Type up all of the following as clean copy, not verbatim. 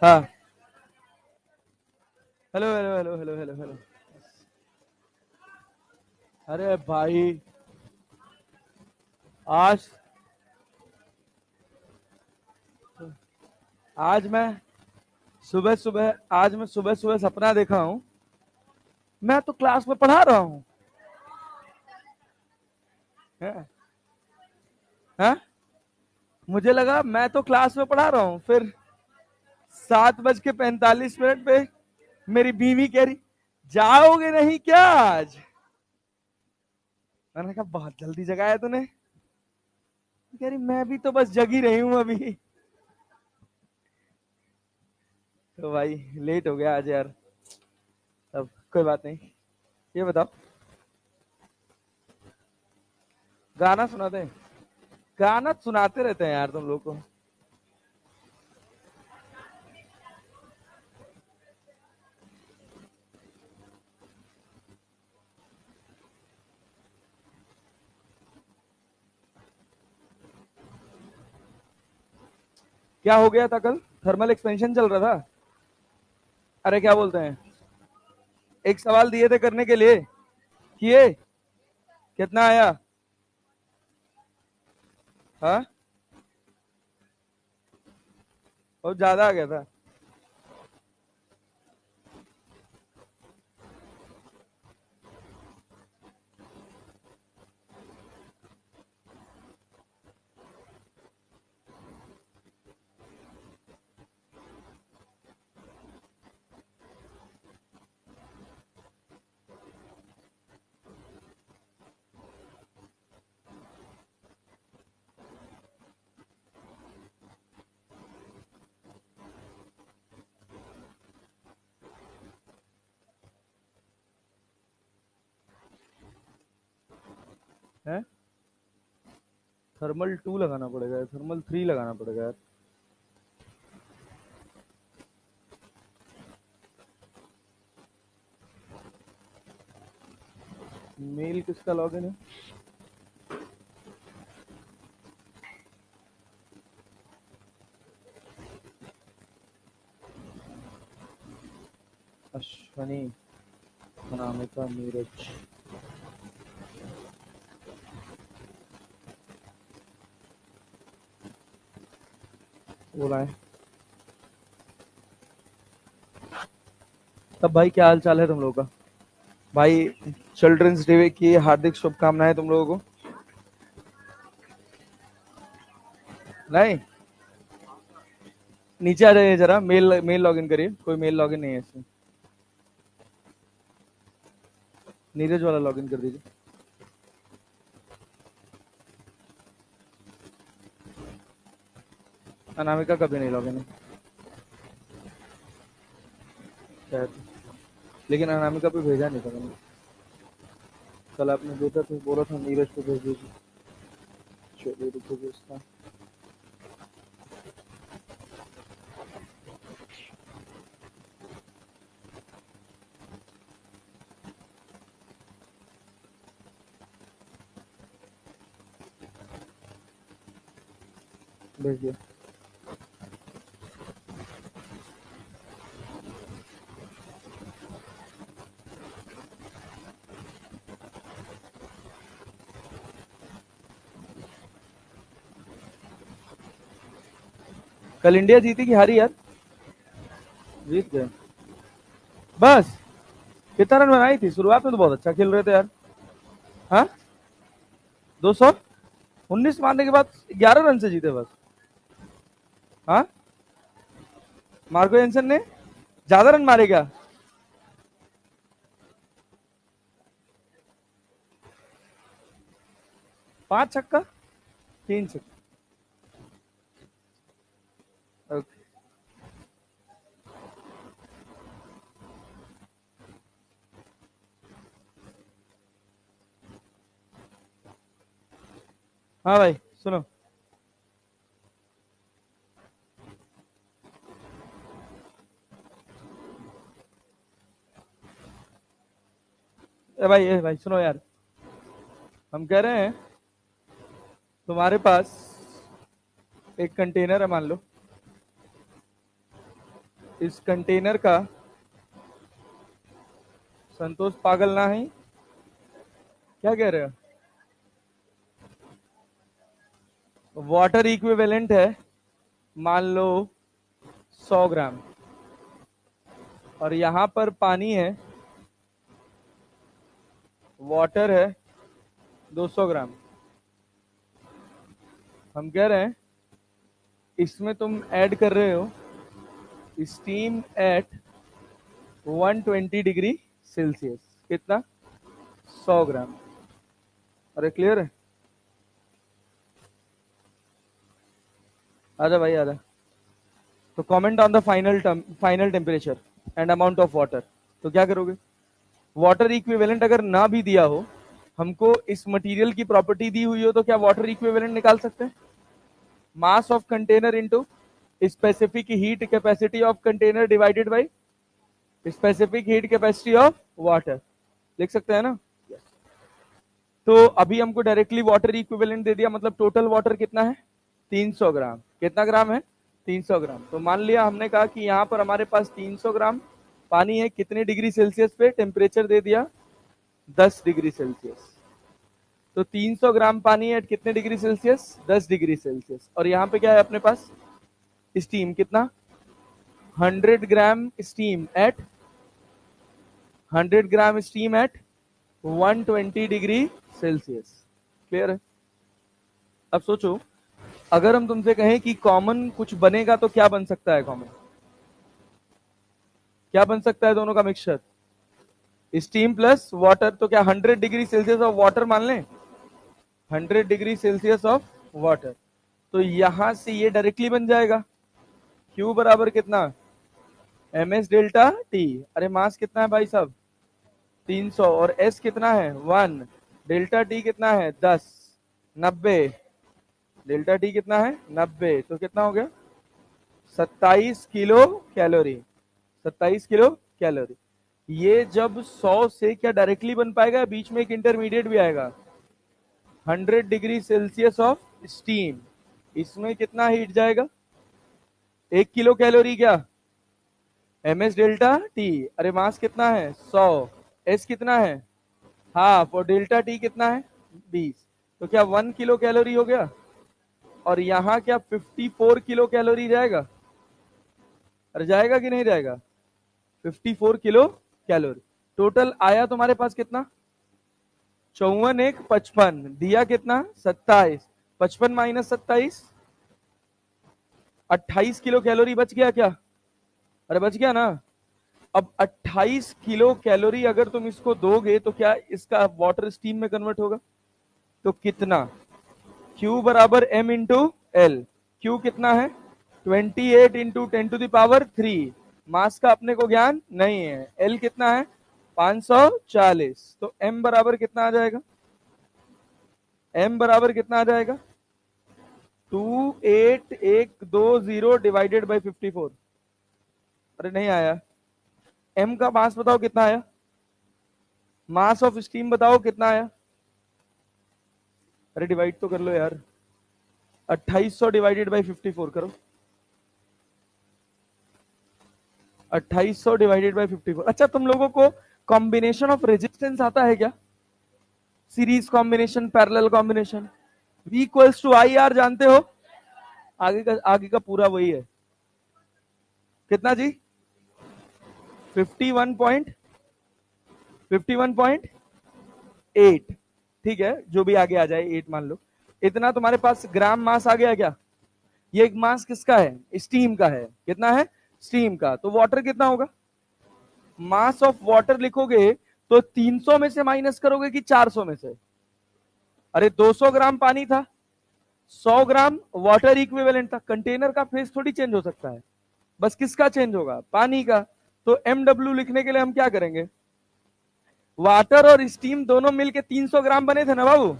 हाँ। Hello hello hello hello hello hello. अरे भाई, आज आज मैं सुबह सुबह सपना देखा हूँ। मैं तो क्लास में पढ़ा रहा हूँ। हैं? हैं? मुझे लगा मैं तो क्लास में पढ़ा रहा हूँ, फिर 7:45 पे मेरी बीवी कह रही, जाओगे नहीं क्या आज? मैंने कहा बहुत जल्दी जगाया तूने। कह रही मैं भी तो बस जगी रही हूँ अभी। तो भाई लेट हो गया आज यार। अब कोई बात नहीं। ये बताओ, गाना सुनाते हैं? गाना सुनाते रहते हैं यार तुम लोग को। क्या हो गया था कल? थर्मल एक्सपेंशन चल रहा था। अरे क्या बोलते हैं, एक सवाल दिए थे करने के लिए, किए? कितना आया? हाँ, बहुत ज्यादा आ गया था। है? थर्मल 2 लगाना पड़ेगा, थर्मल 3 लगाना पड़ेगा यार। मेल किसका लॉगिन है? अश्वनी, अनामिका, नीरज। बोला है। तब भाई क्या हाल चाल है तुम लोगों का? भाई, चिल्ड्रंस डे की हार्दिक शुभकामनाएं तुम लोगों को। नहीं, नीचे आ जाइए जरा, मेल मेल लॉगिन करिए। कोई मेल लॉगिन नहीं है इसमें। नीरज वाला लॉगिन कर दीजिए। अनामिका का भी नहीं लॉगिन है शायद। लेकिन अनामिका पे भेजा नहीं था मैंने। कल आपने भेजा तो बोला था नीरज को भेज दीजिए। चलिए रुको भेजता हूँ। भेज दिया। कल इंडिया जीती कि हारी यार? जीत गए। बस? कितना रन बनाई थी? शुरुआत में तो बहुत अच्छा खेल रहे थे यार। हाँ, 219 मारने के बाद 11 रन से जीते बस। हाँ, मार्को एंसन ने ज्यादा रन मारे क्या? 5 छक्का, 3 छक्का। ओके। हाँ भाई, सुनो। ए भाई सुनो यार। हम कह रहे हैं, तुम्हारे पास एक कंटेनर है मान लो। इस कंटेनर का, संतोष पागल ना है, क्या कह रहे हो? वाटर इक्विवेलेंट है मान लो 100 ग्राम, और यहां पर पानी है, वाटर है 200 ग्राम। हम कह रहे हैं इसमें तुम ऐड कर रहे हो स्टीम एट 120 डिग्री सेल्सियस। कितना? 100 ग्राम। अरे क्लियर है? आजा भाई आजा। तो comment on the final temperature and amount of water. तो क्या करोगे? वाटर इक्विवेलेंट अगर ना भी दिया हो, हमको इस मटेरियल की प्रॉपर्टी दी हुई हो, तो क्या वाटर इक्विवेलेंट निकाल सकते हैं? Mass of container into specific heat capacity of container divided by specific heat capacity of water. लिख सकते हैं ना? तो अभी हमको डायरेक्टली वाटर इक्विवेलेंट दे दिया, मतलब टोटल वाटर कितना है? 300 ग्राम। कितना ग्राम है? 300 ग्राम। तो मान लिया हमने कहा कि यहां पर हमारे पास 300 ग्राम पानी है, कितने डिग्री सेल्सियस पे? टेम्परेचर दे दिया 10 डिग्री सेल्सियस। तो 300 ग्राम पानी एट कितने डिग्री सेल्सियस? 10 degree Celsius. और यहाँ पे क्या है अपने पास? स्टीम। कितना? 100 gram steam at 100 gram steam at 120 degree Celsius. Clear है? अब सोचो, अगर हम तुमसे कहें कि कॉमन कुछ बनेगा तो क्या बन सकता है? कॉमन क्या बन सकता है? दोनों का मिक्सचर, स्टीम प्लस वाटर। तो क्या 100 डिग्री सेल्सियस ऑफ वाटर मान लें? 100 डिग्री सेल्सियस ऑफ वाटर। तो यहां से ये डायरेक्टली बन जाएगा Q बराबर कितना? ms delta T। अरे मास कितना है भाई साहब? 300। और S कितना है? 1। डेल्टा T कितना है? 10। 90। डेल्टा T कितना है? 90। तो कितना हो गया? 27 किलो कैलोरी। 27 kilo calorie. ये जब 100 से क्या डायरेक्टली बन पाएगा? बीच में एक इंटरमीडिएट भी आएगा, 100 डिग्री सेल्सियस ऑफ स्टीम। इसमें कितना हीट जाएगा? 1 किलो कैलोरी। क्या? ms delta T। अरे मास कितना है? 100। S कितना है? हाफ। और डेल्टा T कितना है? 20। तो क्या 1 किलो कैलोरी हो गया? और यहां क्या 54 किलो कैलोरी जाएगा? अरे जाएगा कि नहीं जाएगा? 54 किलो कैलोरी। टोटल आया तुम्हारे पास कितना? 54 1 55। दिया कितना? 27। 55 माइनस 27, 28 किलो कैलोरी बच गया क्या? अरे बच गया ना? अब 28 किलो कैलोरी अगर तुम इसको दोगे तो क्या इसका वाटर स्टीम में कन्वर्ट होगा? तो कितना? Q बराबर m इंटू एल। क्यू कितना है? 28 इंटू 10⁻³ मास का अपने को ज्ञान नहीं है। L कितना है? 540। तो m बराबर कितना आ जाएगा? m बराबर कितना आ जाएगा? 28120 डिवाइडेड बाई 54। अरे नहीं आया। m का मास बताओ कितना आया? मास ऑफ स्टीम बताओ कितना आया? अरे डिवाइड तो कर लो यार। 2800 डिवाइडेड बाई 54 करो। 2800 डिवाइडेड बाई 54। अच्छा, तुम लोगों को कॉम्बिनेशन ऑफ रेजिस्टेंस आता है क्या? Series combination, parallel combination. V equals to I R जानते हो? आगे का पूरा वही है। कितना जी? 51.8। ठीक है, जो भी आगे आ जाए 8 मान लो। इतना तुम्हारे पास ग्राम मास आ गया क्या? ये एक मास किसका है? स्टीम का है। कितना है? स्टीम का। तो वाटर कितना होगा? मास ऑफ वाटर लिखोगे तो 300 में से माइनस करोगे कि 400 में से? अरे 200 ग्राम पानी था, 100 ग्राम वाटर इक्विवेलेंट था। कंटेनर का फेस थोड़ी चेंज हो सकता है, बस किसका चेंज होगा? पानी का। तो MW लिखने के लिए हम क्या करेंगे? वाटर और स्टीम दोनों मिलके 300 ग्राम बने थे ना बाबू।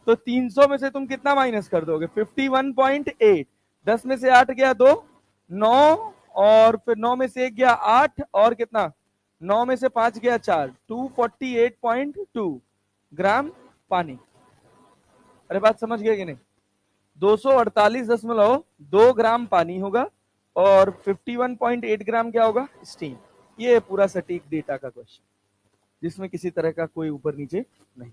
तो 300 में से तुम कितना माइनस कर दोगे? 51.8। 10 में से 8 गया 2, 9। और फिर 9 में से 1 गया 8, और कितना? 9 में से 5 गया 4, 248.2 ग्राम पानी। अरे बात समझ गए कि नहीं? 248.2 ग्राम पानी होगा और 51.8 ग्राम क्या होगा, स्टीम। ये पूरा सटीक डेटा का क्वेश्चन, जिसमें किसी तरह का कोई ऊपर नीचे नहीं।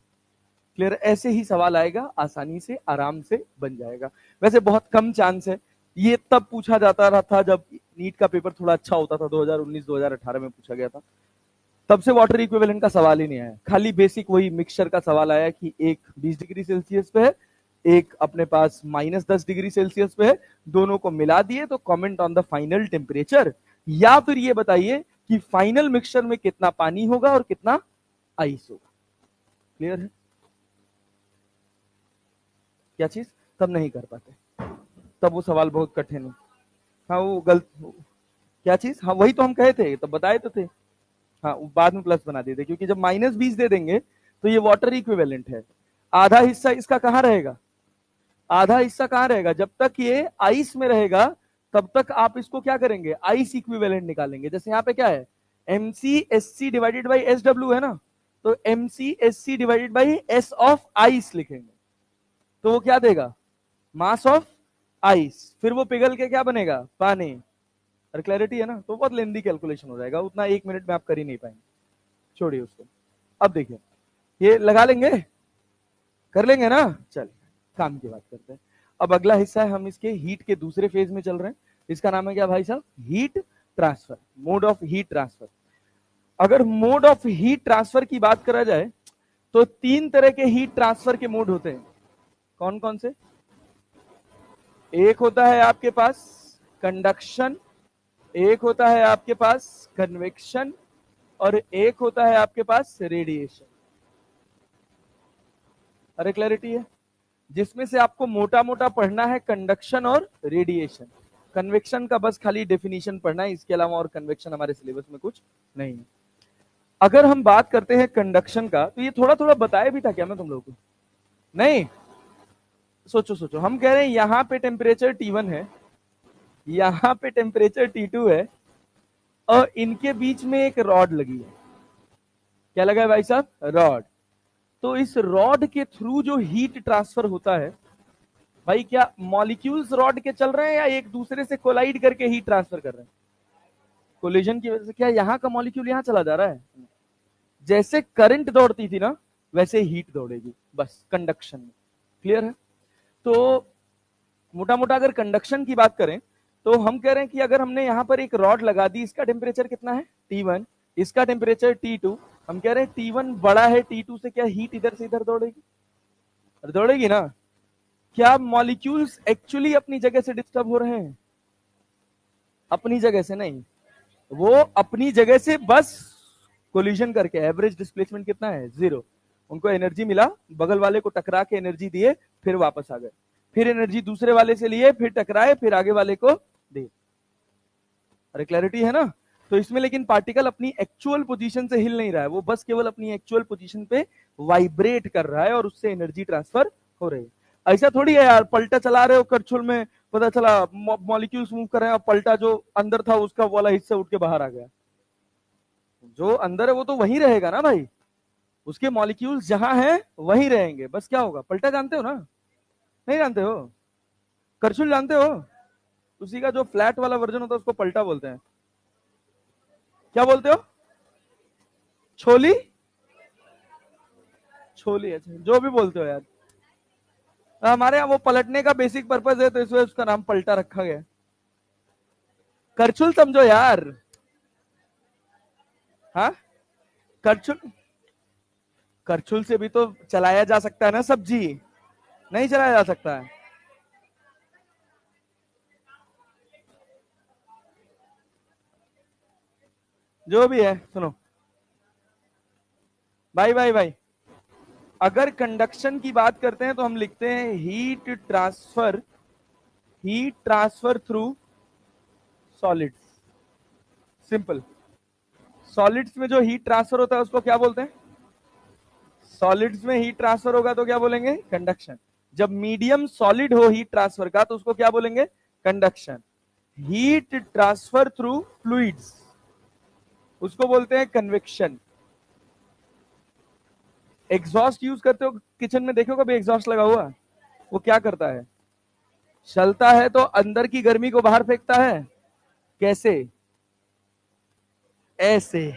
क्लियर? ऐसे ही सवाल आएगा, आसानी से आराम से बन जाएगा। वैसे बहुत कम चांस है, ये तब पूछा जाता रहा था जब नीट का पेपर थोड़ा अच्छा होता था, 2019-2018 में पूछा गया था, तब से वाटर इक्विवेलेंट का सवाल ही नहीं आया। खाली बेसिक वही मिक्सचर का सवाल आया कि एक 20 डिग्री सेल्सियस पे है, एक अपने पास -10 डिग्री सेल्सियस पे है, दोनों को मिला दिए तो comment on the final temperature, या फिर ये बताइए कि फाइनल मिक्सचर में कितना पानी होगा और कितना आइस होगा। क्लियर है? क्या चीज? तब नहीं कर पाते, तब वो सवाल बहुत कठिन है। हाँ वो गलत, क्या चीज? हाँ वही तो हम कहे थे, तब बताए तो थे। हाँ बाद में प्लस बना देते, क्योंकि जब -20 दे देंगे तो ये वाटर इक्विवेलेंट है। आधा हिस्सा इसका कहाँ रहेगा? आधा हिस्सा कहाँ रहेगा? जब तक ये आइस में रहेगा तब तक आप इसको क्या करेंगे, आइस इक्विवेलेंट निकालेंगे। जैसे यहाँ पे क्या है, MC/SC डिवाइडेड बाई SW है ना, तो MC/SC divided by S of ice लिखेंगे, तो वो क्या देगा, मास ऑफ आइस। फिर वो पिघल के क्या बनेगा, पानी। और क्लैरिटी है ना? तो बहुत लेंदी कैलकुलेशन हो जाएगा, उतना 1 मिनट में आप कर ही नहीं पाएंगे, छोड़िए उसको। अब देखिए, ये लगा लेंगे, कर लेंगे ना? चल काम की बात करते हैं। अब अगला हिस्सा है, हम इसके हीट के दूसरे फेज में चल रहे हैं। इसका नाम है क्या भाई साहब, heat transfer, mode of heat transfer. अगर मोड ऑफ हीट ट्रांसफर की बात करा जाए तो 3 तरह के हीट ट्रांसफर के मोड होते हैं। कौन कौन से? एक होता है आपके पास कंडक्शन, एक होता है आपके पास कन्वेक्शन, और एक होता है आपके पास रेडिएशन। अरे क्लैरिटी है? जिसमें से आपको मोटा मोटा पढ़ना है कंडक्शन और रेडिएशन। कन्वेक्शन का बस खाली डेफिनेशन पढ़ना है, इसके अलावा और कन्वेक्शन हमारे सिलेबस में कुछ नहीं है। अगर हम बात करते हैं कंडक्शन का, तो ये थोड़ा थोड़ा बताया भी था क्या मैं तुम लोगों को? नहीं? सोचो सोचो, हम कह रहे हैं यहां पे टेम्परेचर T1 है, यहां पे टेम्परेचर T2 है, और इनके बीच में एक रॉड लगी है। क्या लगा है भाई साहब? रॉड। तो इस रॉड के थ्रू जो हीट ट्रांसफर होता है, भाई क्या मॉलिक्यूल्स रॉड के चल रहे हैं या एक दूसरे से कोलाइड करके हीट ट्रांसफर कर रहे हैं? कोलिजन की वजह से क्या यहाँ का मॉलिक्यूल यहाँ चला जा रहा है? जैसे करंट दौड़ती थी ना, वैसे हीट दौड़ेगी, बस कंडक्शन में। क्लियर है? तो मोटा मोटा अगर कंडक्शन की बात करें तो हम कह रहे हैं कि अगर हमने यहाँ पर एक रॉड लगा दी, इसका टेम्परेचर कितना है, T1, इसका टेम्परेचर T2, हम कह रहे हैं T1 बड़ा है T2 से, क्या हीट इधर से इधर दौड़ेगी? दौड़ेगी ना? क्या मॉलिक्यूल्स एक्चुअली अपनी जगह से डिस्टर्ब हो रहे हैं? अपनी जगह से नहीं, वो अपनी जगह से बस कोलिजन करके, एवरेज डिस्प्लेसमेंट कितना है, 0, उनको एनर्जी मिला, बगल वाले को टकरा के एनर्जी दिए, फिर वापस आ गए, फिर एनर्जी दूसरे वाले से लिए, फिर टकराए, फिर आगे वाले को दे। अरे क्लैरिटी है ना? तो इसमें लेकिन पार्टिकल अपनी एक्चुअल पोजीशन से हिल नहीं रहा है, वो बस केवल अपनी एक्चुअल पोजीशन पे वाइब्रेट कर रहा है और उससे एनर्जी ट्रांसफर हो रही है। ऐसा थोड़ी है यार, पलटा चला रहे हो करछुल में, पता चला मॉलिक्यूल्स मूव कर रहे हैं और पलटा जो अंदर था उसका वाला हिस्सा उठ के बाहर आ गया। जो अंदर है वो तो वहीं रहेगा ना भाई, उसके मॉलिक्यूल्स जहां हैं वहीं रहेंगे, बस क्या होगा, पलटा जानते हो ना? नहीं जानते हो? करछुल जानते हो? उसी का जो फ्लैट वाला वर्जन होता है उसको पलटा बोलते हैं। क्या बोलते हो? छोली? छोली, अच्छा जो भी बोलते हो यार, हमारे यहाँ वो पलटने का बेसिक पर्पज है तो इस वजह उसका नाम पलटा रखा गया। करछुल समझो यार। हाँ, करछुल, करछुल से भी तो चलाया जा सकता है ना सब्जी, नहीं चलाया जा सकता है? जो भी है सुनो भाई भाई भाई, अगर कंडक्शन की बात करते हैं तो हम लिखते हैं heat transfer, heat transfer through solids. Simple. Solids में जो हीट ट्रांसफर होता है उसको क्या बोलते हैं? सॉलिड्स में हीट ट्रांसफर होगा तो क्या बोलेंगे? कंडक्शन। जब मीडियम सॉलिड हो हीट ट्रांसफर का तो उसको क्या बोलेंगे? Conduction. Heat transfer through fluids, उसको बोलते हैं कन्वेक्शन। एग्जॉस्ट यूज करते हो किचन में, देखो कभी एग्जॉस्ट लगा हुआ? वो क्या करता है, चलता है तो अंदर की गर्मी को बाहर फेंकता है, कैसे? ऐसे।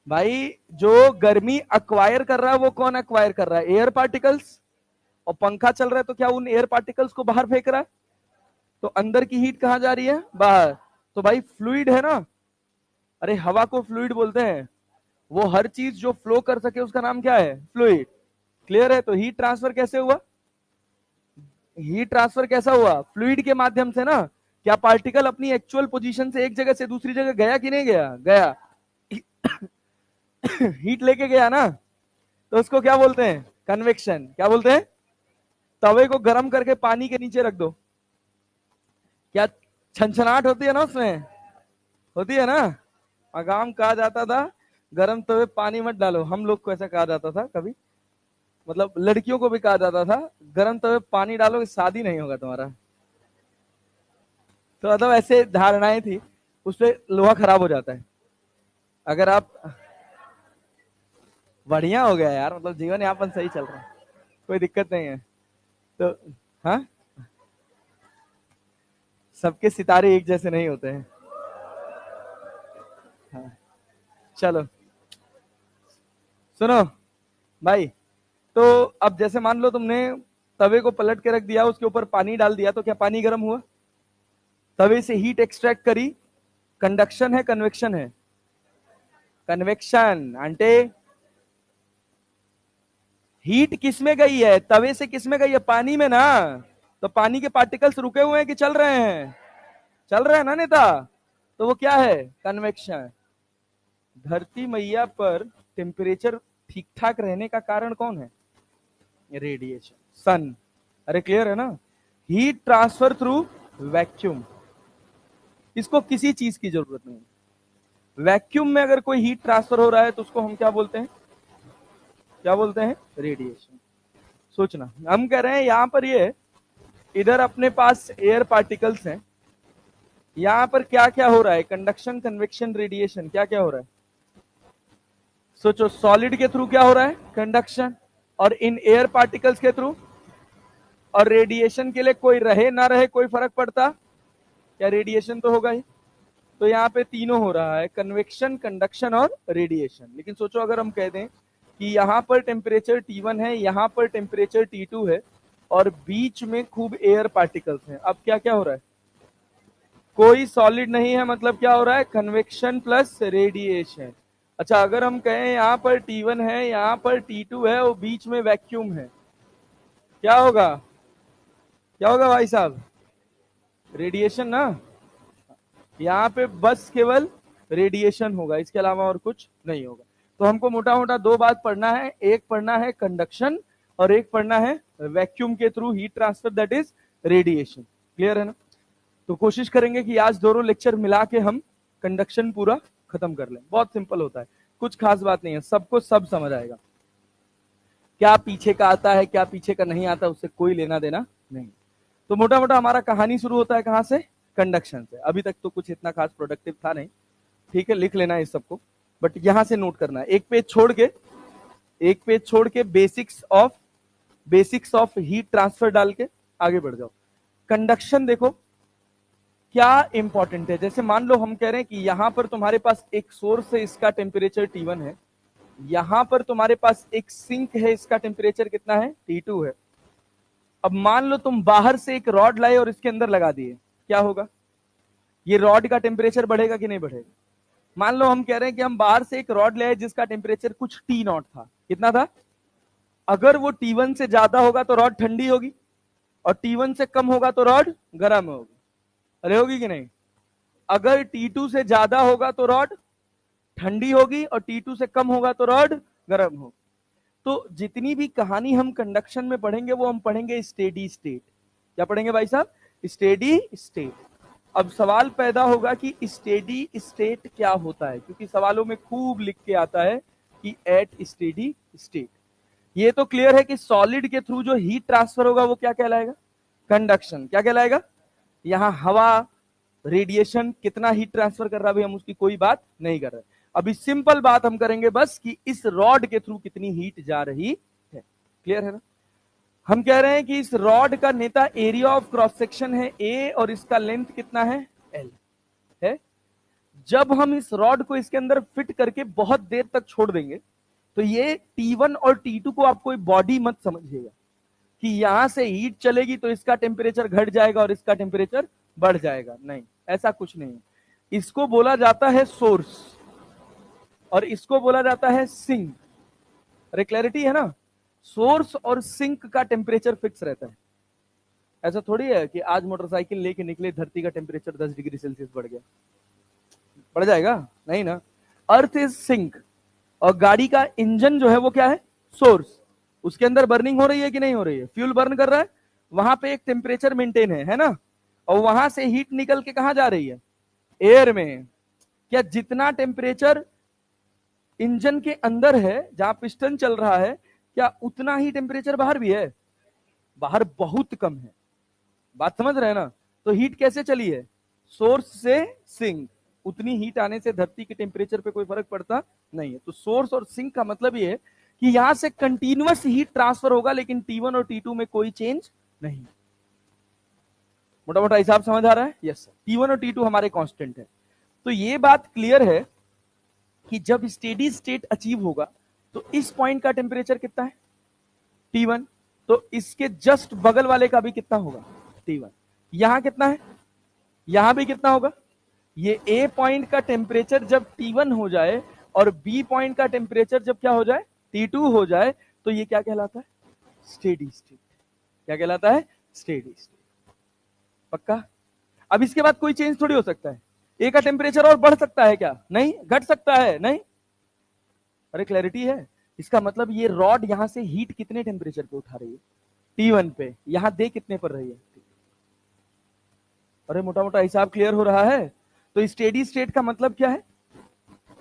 भाई जो गर्मी अक्वायर कर रहा है वो कौन अक्वायर कर रहा है? Air particles. और पंखा चल रहा है तो क्या उन एयर पार्टिकल्स को बाहर फेंक रहा है? तो अंदर की हीट कहां जा रही है? बाहर। तो भाई फ्लूइड है ना, अरे हवा को फ्लूइड बोलते हैं। वो हर चीज जो फ्लो कर सके उसका नाम क्या है? फ्लूइड। क्लियर है? तो हीट ट्रांसफर कैसे हुआ? हीट ट्रांसफर कैसा हुआ? फ्लूइड के माध्यम से ना। क्या पार्टिकल अपनी एक्चुअल पोजीशन से एक जगह से दूसरी जगह गया कि नहीं गया? गया। हीट लेके गया ना, तो उसको क्या बोलते हैं? कन्वेक्शन। क्या बोलते हैं? तवे को गर्म करके पानी के नीचे रख दो, क्या छनछनाहट होती है ना उसमें? होती है ना। अगाम कहा जाता था गर्म तवे पानी मत डालो, हम लोग को ऐसा कहा जाता था कभी, मतलब लड़कियों को भी कहा जाता था गर्म तवे पानी डालो शादी नहीं होगा तुम्हारा। तो मतलब ऐसे धारणाएं थी, उससे लोहा खराब हो जाता है। अगर आप, बढ़िया हो गया यार, मतलब जीवन यापन सही चल रहा है, कोई दिक्कत नहीं है। तो हाँ, सबके सितारे एक जैसे नहीं होते हैं। हाँ, चलो सुनो भाई। तो अब जैसे मान लो तुमने तवे को पलट के रख दिया, उसके ऊपर पानी डाल दिया, तो क्या पानी गर्म हुआ? तवे से हीट एक्सट्रैक्ट करी, कंडक्शन है कन्वेक्शन है? कन्वेक्शन। आंटे हीट किस में गई है? तवे से किस में गई है? पानी में ना। तो पानी के पार्टिकल्स रुके हुए हैं कि चल रहे हैं? चल रहे हैं ना नेता। तो वो क्या है? कन्वेक्शन। धरती मैया पर टेम्परेचर ठीक ठाक रहने का कारण कौन है? रेडिएशन, सन। अरे क्लियर है ना? हीट ट्रांसफर थ्रू वैक्यूम, इसको किसी चीज की जरूरत नहीं। वैक्यूम में अगर कोई हीट ट्रांसफर हो रहा है तो उसको हम क्या बोलते हैं? क्या बोलते हैं? रेडिएशन। सोचना, हम कह रहे हैं यहां पर ये, इधर अपने पास एयर पार्टिकल्स हैं, यहां पर क्या क्या हो रहा है? कंडक्शन, कन्वेक्शन, रेडिएशन, क्या क्या हो रहा है? सोचो, सॉलिड के थ्रू क्या हो रहा है? कंडक्शन। और इन एयर पार्टिकल्स के थ्रू, और रेडिएशन के लिए कोई रहे ना रहे कोई फर्क पड़ता? क्या रेडिएशन तो होगा ही। तो यहाँ पे तीनों हो रहा है, कन्वेक्शन, कंडक्शन और रेडिएशन। लेकिन सोचो अगर हम कह दें कि यहां पर टेम्परेचर T1 है, यहां पर टेम्परेचर T2 है, और बीच में खूब एयर पार्टिकल्स हैं, अब क्या क्या हो रहा है? कोई सॉलिड नहीं है, मतलब क्या हो रहा है? Convection plus radiation. अच्छा, अगर हम कहें यहाँ पर T1 है, यहाँ पर T2 है, और बीच में वैक्यूम है, क्या होगा? क्या होगा भाई साहब? रेडिएशन ना। यहाँ पे बस केवल रेडिएशन होगा, इसके अलावा और कुछ नहीं होगा। तो हमको मोटा मोटा दो बात पढ़ना है, एक पढ़ना है कंडक्शन और एक पढ़ना है वैक्यूम के through heat transfer, that is radiation. Clear है ना? तो कोशिश करेंगे कि आज दोनों लेक्चर मिला के हम कंडक्शन पूरा खत्म कर लें। बहुत सिंपल होता है, कुछ खास बात नहीं है, सबको सब समझ आएगा। क्या पीछे का आता है क्या पीछे का नहीं आता, उससे कोई लेना देना नहीं। तो मोटा मोटा हमारा कहानी शुरू होता है कहां से? कंडक्शन से। अभी तक तो कुछ इतना खास प्रोडक्टिव था नहीं, ठीक है, लिख लेना है इस सबको, बट यहां से नोट करना है। एक पेज छोड़ के, एक पेज छोड़ के बेसिक्स ऑफ हीट ट्रांसफर डाल के आगे बढ़ जाओ। कंडक्शन देखो क्या इंपॉर्टेंट है। जैसे मान लो हम कह रहे हैं कि यहां पर तुम्हारे पास एक सोर्स है, इसका टेम्परेचर T1 है, यहां पर तुम्हारे पास एक सिंक है, इसका टेम्परेचर कितना है? T2 है। अब मान लो तुम बाहर से एक रॉड लाए और इसके अंदर लगा दिए, क्या होगा? ये रॉड का टेम्परेचर बढ़ेगा कि नहीं बढ़ेगा? मान लो हम कह रहे हैं कि हम बाहर से एक रॉड ले आए जिसका टेम्परेचर कुछ T0 था, कितना था? अगर वो T1 से ज्यादा होगा तो रॉड ठंडी होगी, और T1 से कम होगा तो रॉड गर्म होगी। अरे होगी कि नहीं? अगर T2 से ज्यादा होगा तो रॉड ठंडी होगी, और T2 से कम होगा तो रॉड गर्म होगी। तो जितनी भी कहानी हम कंडक्शन में पढ़ेंगे वो हम पढ़ेंगे स्टेडी स्टेट। क्या पढ़ेंगे भाई साहब? Steady state. अब सवाल पैदा होगा कि स्टेडी स्टेट क्या होता है, क्योंकि सवालों में खूब लिख के आता है कि एट स्टेडी स्टेट। ये तो क्लियर है कि सॉलिड के थ्रू जो हीट ट्रांसफर होगा वो क्या कहलाएगा? कंडक्शन। क्या कहलाएगा? यहां हवा, रेडिएशन कितना हीट ट्रांसफर कर रहा है, हम उसकी कोई बात नहीं कर रहे। अभी सिंपल बात हम करेंगे बस कि इस रॉड के थ्रू कितनी हीट जा रही है। क्लियर है ना? हम कह रहे हैं कि इस रॉड का नेता एरिया ऑफ क्रॉस सेक्शन है ए और इसका लेंथ कितना है एल है। जब हम इस रॉड को इसके अंदर फिट करके बहुत देर तक छोड़ देंगे तो ये T1 और T2 को आप कोई बॉडी मत समझिएगा कि यहां से हीट चलेगी तो इसका टेम्परेचर घट जाएगा और इसका टेम्परेचर बढ़ जाएगा, नहीं, ऐसा कुछ नहीं है। इसको बोला जाता है सोर्स और इसको बोला जाता है सिंक। अरे क्लैरिटी है ना, सोर्स और सिंक का टेम्परेचर फिक्स रहता है। ऐसा थोड़ी है कि आज मोटरसाइकिल लेके निकले, धरती का टेम्परेचर 10 डिग्री सेल्सियस बढ़ गया, बढ़ जाएगा, नहीं ना। अर्थ इज सिंक और गाड़ी का इंजन जो है वो क्या है, सोर्स। उसके अंदर बर्निंग हो रही है कि नहीं हो रही है, फ्यूल बर्न कर रहा है, वहां पे एक टेम्परेचर मेंटेन है ना, और वहां से हीट निकल के कहां जा रही है, एयर में। क्या जितना टेम्परेचर इंजन के अंदर है जहां पिस्टन चल रहा है, क्या उतना ही टेम्परेचर बाहर भी है? बाहर बहुत कम है, बात समझ रहे हैं ना। तो हीट कैसे चली है, सोर्स से सिंक। उतनी हीट आने से धरती के टेम्परेचर पे कोई फर्क पड़ता नहीं है। तो सोर्स और सिंक का मतलब ये है कि यहां से कंटिन्यूअस हीट ट्रांसफर होगा, लेकिन T1 और T2 में कोई चेंज नहीं। मोटा मोटा हिसाब समझ आ रहा है? यस सर, T1 और T2 हमारे कांस्टेंट है। तो ये बात क्लियर है कि जब स्टेडी स्टेट अचीव होगा तो इस पॉइंट का टेम्परेचर कितना है, T1, तो इसके जस्ट बगल वाले का भी कितना होगा, T1। यहां कितना है, यहां भी कितना होगा। ये A पॉइंट का टेम्परेचर जब T1 हो जाए और B पॉइंट का टेम्परेचर जब क्या हो जाए, T2 हो जाए, तो ये क्या कहलाता है, स्टेडी स्टेट। क्या कहलाता है, स्टेडी स्टेट। पक्का? अब इसके बाद कोई चेंज थोड़ी हो सकता है। ए का टेम्परेचर और बढ़ सकता है क्या, नहीं, घट सकता है, नहीं। अरे क्लैरिटी है, इसका मतलब ये रॉड यहां से हीट कितने टेम्परेचर पे उठा रही है, T1 पे, यहां दे कितने पर रही है। अरे मोटा मोटा हिसाब क्लियर हो रहा है। तो स्टेडी स्टेट का मतलब क्या है,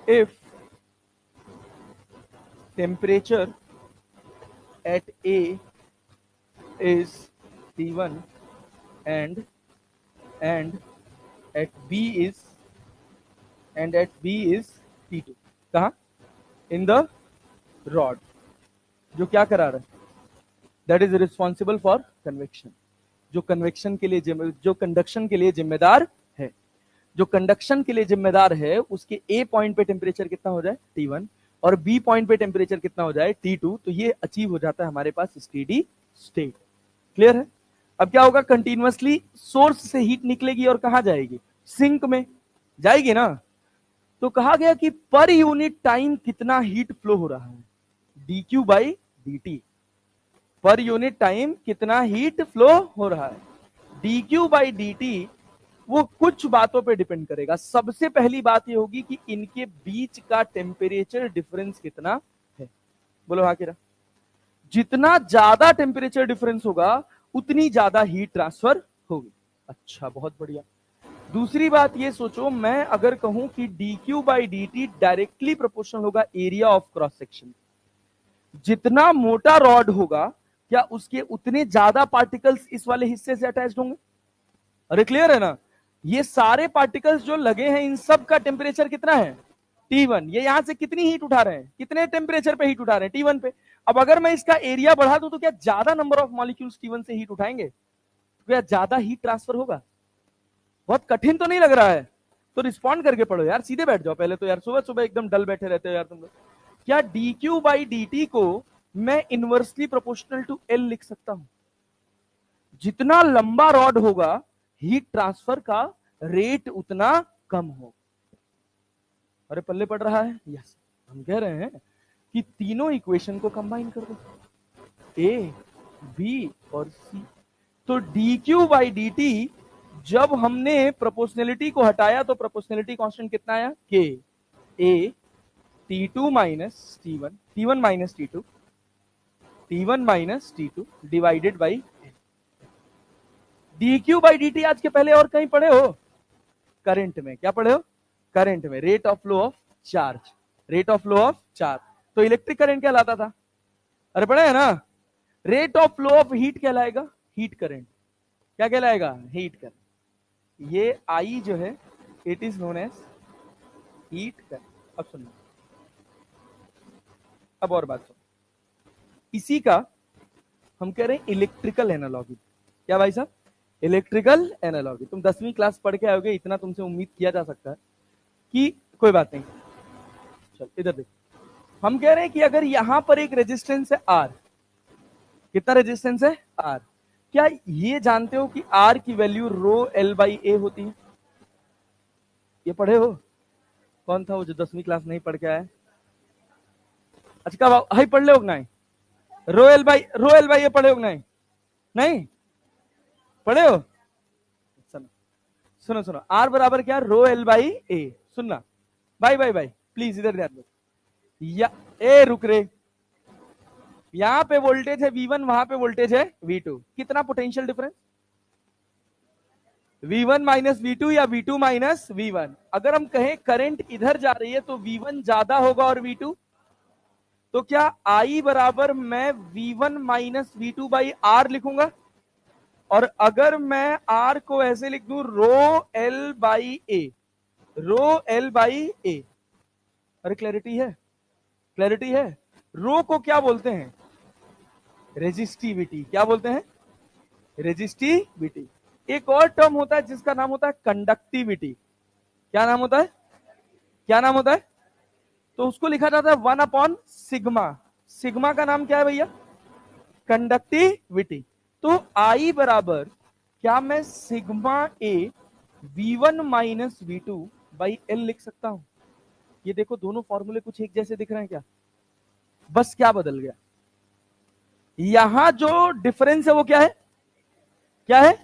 if temperature at A is T1 and at B is T2। कहा, इन द रॉड, जो क्या करा रहा है, that is responsible for convection, जो कन्वेक्शन के लिए जो कंडक्शन के लिए जिम्मेदार है। जो कंडक्शन के लिए जिम्मेदार है उसके ए पॉइंट पे टेम्परेचर कितना हो जाए, T1, और बी पॉइंट पे टेम्परेचर कितना हो जाए, T2, तो ये अचीव हो जाता है हमारे पास स्टेडी स्टेट। क्लियर है? अब क्या होगा, कंटिन्यूअसली सोर्स से हीट निकलेगी और कहां जाएगी, सिंक में जाएगी ना। तो कहा गया कि पर यूनिट टाइम कितना हीट फ्लो हो रहा है, dQ बाई dt। पर यूनिट टाइम कितना हीट फ्लो हो रहा है, dQ बाई dt, वो कुछ बातों पे डिपेंड करेगा। सबसे पहली बात ये होगी कि इनके बीच का टेम्परेचर डिफरेंस कितना है। बोलो हाँ किरा, जितना ज्यादा टेम्परेचर डिफरेंस होगा उतनी ज्यादा हीट ट्रांसफर होगी। अच्छा, बहुत बढ़िया। दूसरी बात ये सोचो, मैं अगर कहूं कि dQ by dt directly proportional होगा एरिया ऑफ क्रॉस सेक्शन। जितना मोटा रॉड होगा, क्या उसके उतने ज्यादा पार्टिकल्स इस वाले हिस्से से अटैच्ड होंगे। अरे क्लियर है ना, ये सारे पार्टिकल्स जो लगे हैं इन सब का टेम्परेचर कितना है, T1। ये यहां से कितनी हीट उठा रहे हैं, कितने टेम्परेचर पे हीट उठा रहे हैं, T1 पे। अब अगर मैं इसका एरिया बढ़ा दूं तो क्या ज्यादा नंबर ऑफ मॉलिक्यूल्स T1 से हीट उठाएंगे, तो क्या ज्यादा हीट ट्रांसफर होगा। बहुत कठिन तो नहीं लग रहा है, तो रिस्पॉन्ड करके पढ़ो यार, सीधे बैठ जाओ पहले तो यार, सुबह सुबह एकदम डल बैठे रहते हो यार तुम लोग। क्या dQ बाई dt को मैं इनवर्सली प्रोपोर्शनल टू L लिख सकता हूं। जितना लंबा रॉड होगा हीट ट्रांसफर का रेट उतना कम हो। अरे पल्ले पड़ रहा है, यस। हम कह रहे हैं कि तीनों इक्वेशन को कंबाइन कर दो, ए बी और सी। तो dQ बाई dt, जब हमने प्रोपोर्शनलिटी को हटाया तो प्रोपोर्शनलिटी कांस्टेंट कितना आया, K, A T2 minus T1, T1 minus T2, T1 minus T2 divided by dQ by dt। आज के पहले और कहीं पढ़े हो, करंट में क्या पढ़े हो, करंट में rate of flow of charge, rate of flow of charge. तो इलेक्ट्रिक करंट क्या लाता था, अरे पढ़े है ना। Rate of flow of heat क्या लाएगा, हीट करंट। क्या कहलाएगा, हीट करंट। ये आई जो है it is known as heat current. अब सुनिए, अब और बात सुनो, इसी का हम कह रहे हैं इलेक्ट्रिकल एनालॉगी। क्या भाई साहब? Electrical analogy. तुम 10वीं क्लास पढ़ के आओगे, इतना तुमसे उम्मीद किया जा सकता है कि कोई बात नहीं। चल इधर देखो, हम कह रहे हैं कि अगर यहां पर एक रेजिस्टेंस है आर, कितना रेजिस्टेंस है? आर। क्या ये जानते हो कि आर की वैल्यू रो एल बाई ए होती है? ये पढ़े हो? कौन था वो जो 10वीं क्लास नहीं पढ़ के आया? अच्छा कब हाई पढ़ ले हो नहीं? रो एल बाई ए पढ़े हो नहीं? नहीं पढ़े हो? सुनो सुनो सुनो, आर बराबर क्या? रो एल बाई ए। सुनना भाई भाई भाई, प्लीज इधर ध्यान दो। या ए रुक रे, यहां पे वोल्टेज है V1, वहां पे वोल्टेज है V2। कितना potential difference? V1 minus V2 या V2 माइनस V1। अगर हम कहें करंट इधर जा रही है तो V1 ज्यादा होगा और V2, तो क्या I बराबर मैं V1 minus V2 by are लिखूंगा? और अगर मैं R को ऐसे लिख दूं rho L by A, rho L by A. अरे क्लैरिटी है? क्लैरिटी है? रो को क्या बोलते हैं? रेजिस्टिविटी। क्या बोलते हैं? रेजिस्टिविटी। एक और टर्म होता है जिसका नाम होता है कंडक्टिविटी। क्या नाम होता है? क्या नाम होता है? तो उसको लिखा जाता है 1/सिग्मा। सिग्मा का नाम क्या है भैया? कंडक्टिविटी। तो आई बराबर क्या मैं sigma A V1 minus V2 by L लिख सकता हूं? ये देखो दोनों फॉर्मूले कुछ एक जैसे दिख रहे हैं क्या? बस क्या बदल गया? यहां जो डिफरेंस है वो क्या है? क्या है?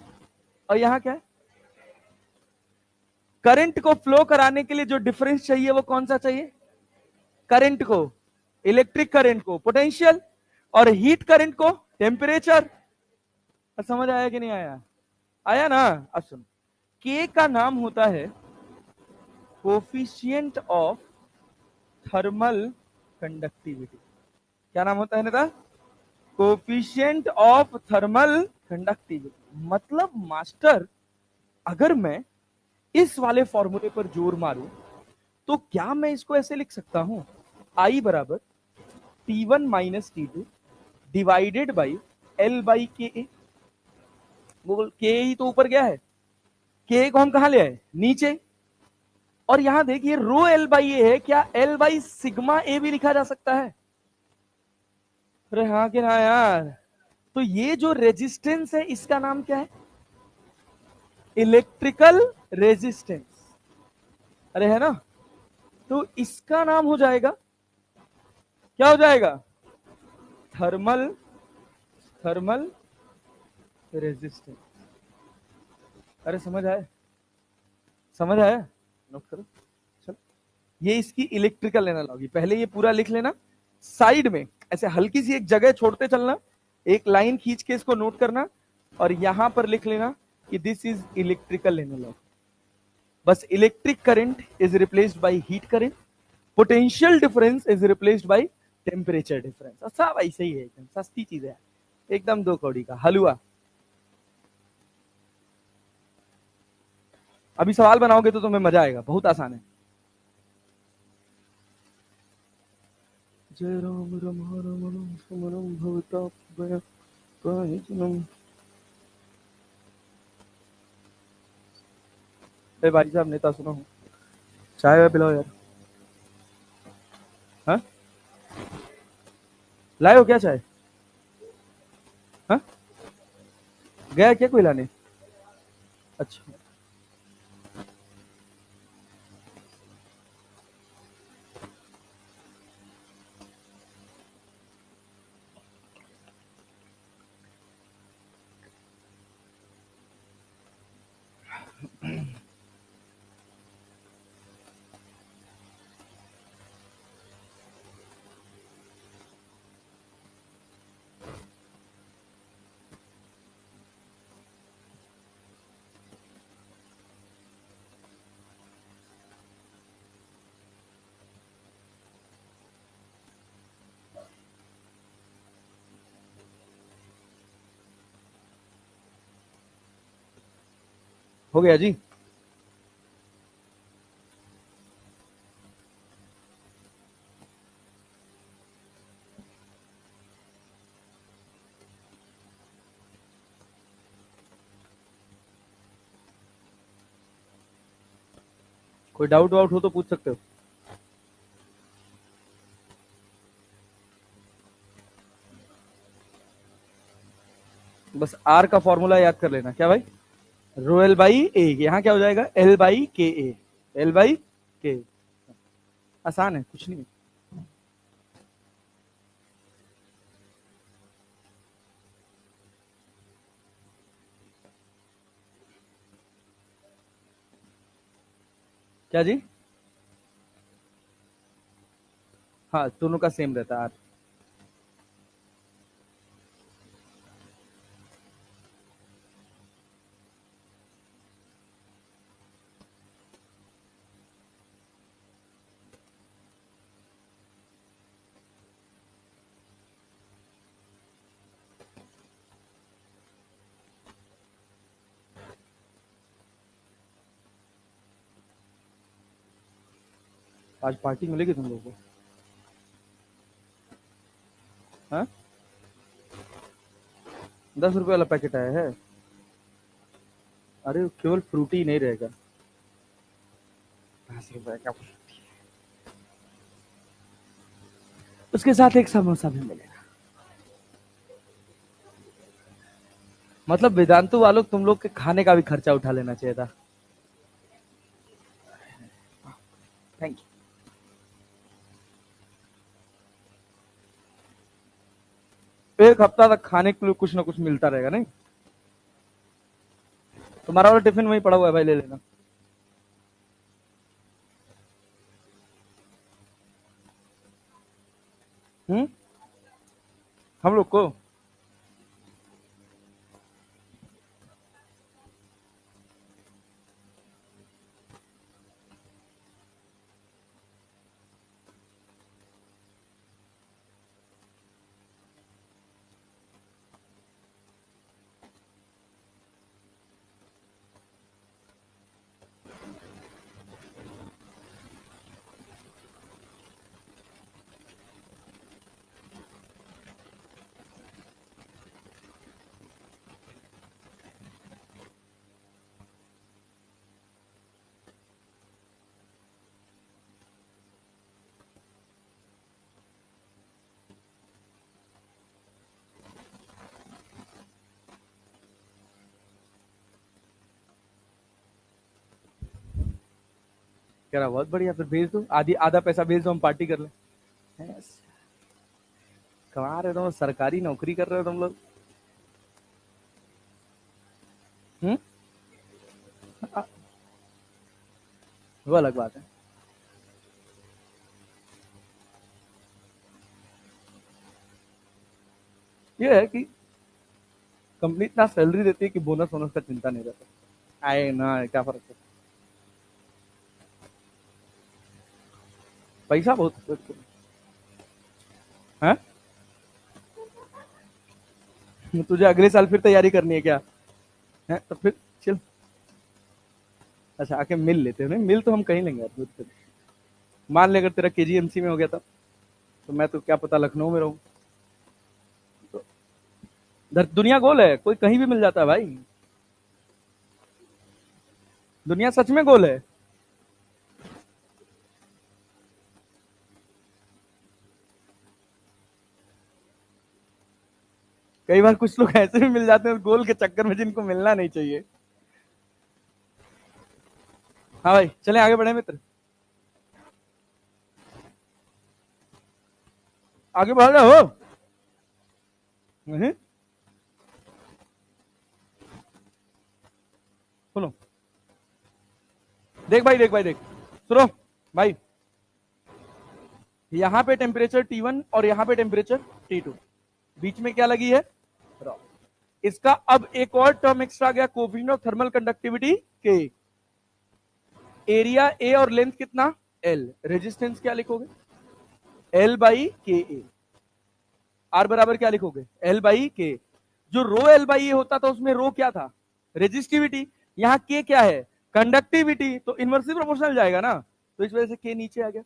और यहां क्या है? करंट को फ्लो कराने के लिए जो डिफरेंस चाहिए वो कौन सा चाहिए? करंट को, इलेक्ट्रिक करंट को पोटेंशियल, और हीट करंट को टेम्परेचर। समझ आया कि नहीं आया? आया ना? अब सुन, के का नाम होता है कोफिशिएंट ऑफ थर्मल कंडक्टिविटी। क्या नाम होता है नेता? Coefficient of thermal conductivity. मतलब मास्टर, अगर मैं इस वाले फॉर्मूले पर जोर मारूं तो क्या मैं इसको ऐसे लिख सकता हूं? आई बराबर T1 minus T2 divided by L by के ए। वो के ही तो ऊपर गया है, के को हम कहां ले आए? नीचे। और यहां देखिए रो एल बाई ए है, क्या एल बाई सिग्मा ए भी लिखा जा सकता है? अरे हाँ कि ना यार? तो ये जो रेजिस्टेंस है इसका नाम क्या है? Electrical resistance. अरे है ना? तो इसका नाम हो जाएगा, क्या हो जाएगा? Thermal, thermal resistance. अरे समझ आया? समझ आया? नोट करो। चलो, ये इसकी इलेक्ट्रिकल एनालॉजी। पहले ये पूरा लिख लेना, साइड में ऐसे हल्की सी एक जगह छोड़ते चलना, एक लाइन खींच के इसको नोट करना, और यहां पर लिख लेना कि दिस इज इलेक्ट्रिकल एनालॉजी। बस electric current is replaced by heat current, potential difference is replaced by temperature difference. सब ऐसे ही है, एकदम सस्ती चीज है, एकदम 2 कौड़ी का हलवा। अभी सवाल बनाओगे तो तुम्हें मजा आएगा, बहुत आसान है। जय राम राम राम राम समरम भवतापय कांचनम। ए भाई साहब नेता सुनो, चाय वाय पिलाओ यार। हाँ लाए हो क्या चाय? हाँ गया क्या कोई लाने? अच्छा हो गया जी। कोई डाउट वाउट हो तो पूछ सकते हो। बस आर का फॉर्मूला याद कर लेना। क्या भाई? रो एल बाई ए, यहाँ क्या हो जाएगा? एल बाई के ए, एल बाई के। आसान है, कुछ नहीं। क्या जी? हाँ, दोनों का सेम रहता है आर। आज पार्टी मिलेगी तुम लोगों को? हाँ, 10 रुपए वाला पैकेट आया है। अरे केवल फ्रूटी नहीं रहेगा, 10 रुपए का उसके साथ एक समोसा भी मिलेगा। मतलब वेदांतु वालों, तुम लोग के खाने का भी खर्चा उठा लेना चाहिए था। Thank you. एक हफ्ता तक खाने के लिए कुछ ना कुछ मिलता रहेगा नहीं? तुम्हारा वाला टिफिन वहीं पड़ा हुआ है भाई, ले लेना। हम लोग को कह रहा बहुत बढ़िया, फिर भेज दो, आधी आधा पैसा भेज दो, हम पार्टी कर लें। Yes. कमा रहे हो, सरकारी नौकरी कर रहे हो तुम लोग। वो अलग बात है। ये है कि कंपनी इतना सैलरी देती है कि बोनस वोनस का चिंता नहीं रहता। आए ना आए, क्या फर्क है? पैसा बहुत है। तुझे अगले साल फिर तैयारी करनी है क्या? है तो फिर चल। अच्छा, आके मिल लेते हैं। मिल तो हम कहीं लेंगे यार। मान ले अगर तेरा केजीएमसी में हो गया था, तो मैं तो क्या पता लखनऊ में रहूं। तो दुनिया गोल है, कोई कहीं भी मिल जाता है भाई। दुनिया सच में गोल है। कई बार कुछ लोग ऐसे भी मिल जाते हैं गोल के चक्कर में, जिनको मिलना नहीं चाहिए। हाँ भाई, चले आगे बढ़े मित्र। आगे बढ़ रहे हो? नहीं, सुनो। देख भाई, देख भाई, देख, सुनो भाई। यहाँ पे टेम्परेचर T1 और यहाँ पे टेम्परेचर T2, बीच में क्या लगी है? रॉड। इसका अब एक और टर्म एक्स्ट्रा गया, कोफिशिएंट ऑफ थर्मल कंडक्टिविटी के। एरिया ए और लेंथ कितना? एल। रेजिस्टेंस क्या लिखोगे? एल बाई के ए। आर बराबर क्या लिखोगे? एल बाई के। जो रो एल बाई ए होता था, उसमें रो क्या था? रेजिस्टिविटी। यहाँ के क्या है? कंडक्टिविटी। तो इनवर्सली प्रोपोर्शनल जाएगा ना, तो इस वजह से के नीचे आ गया।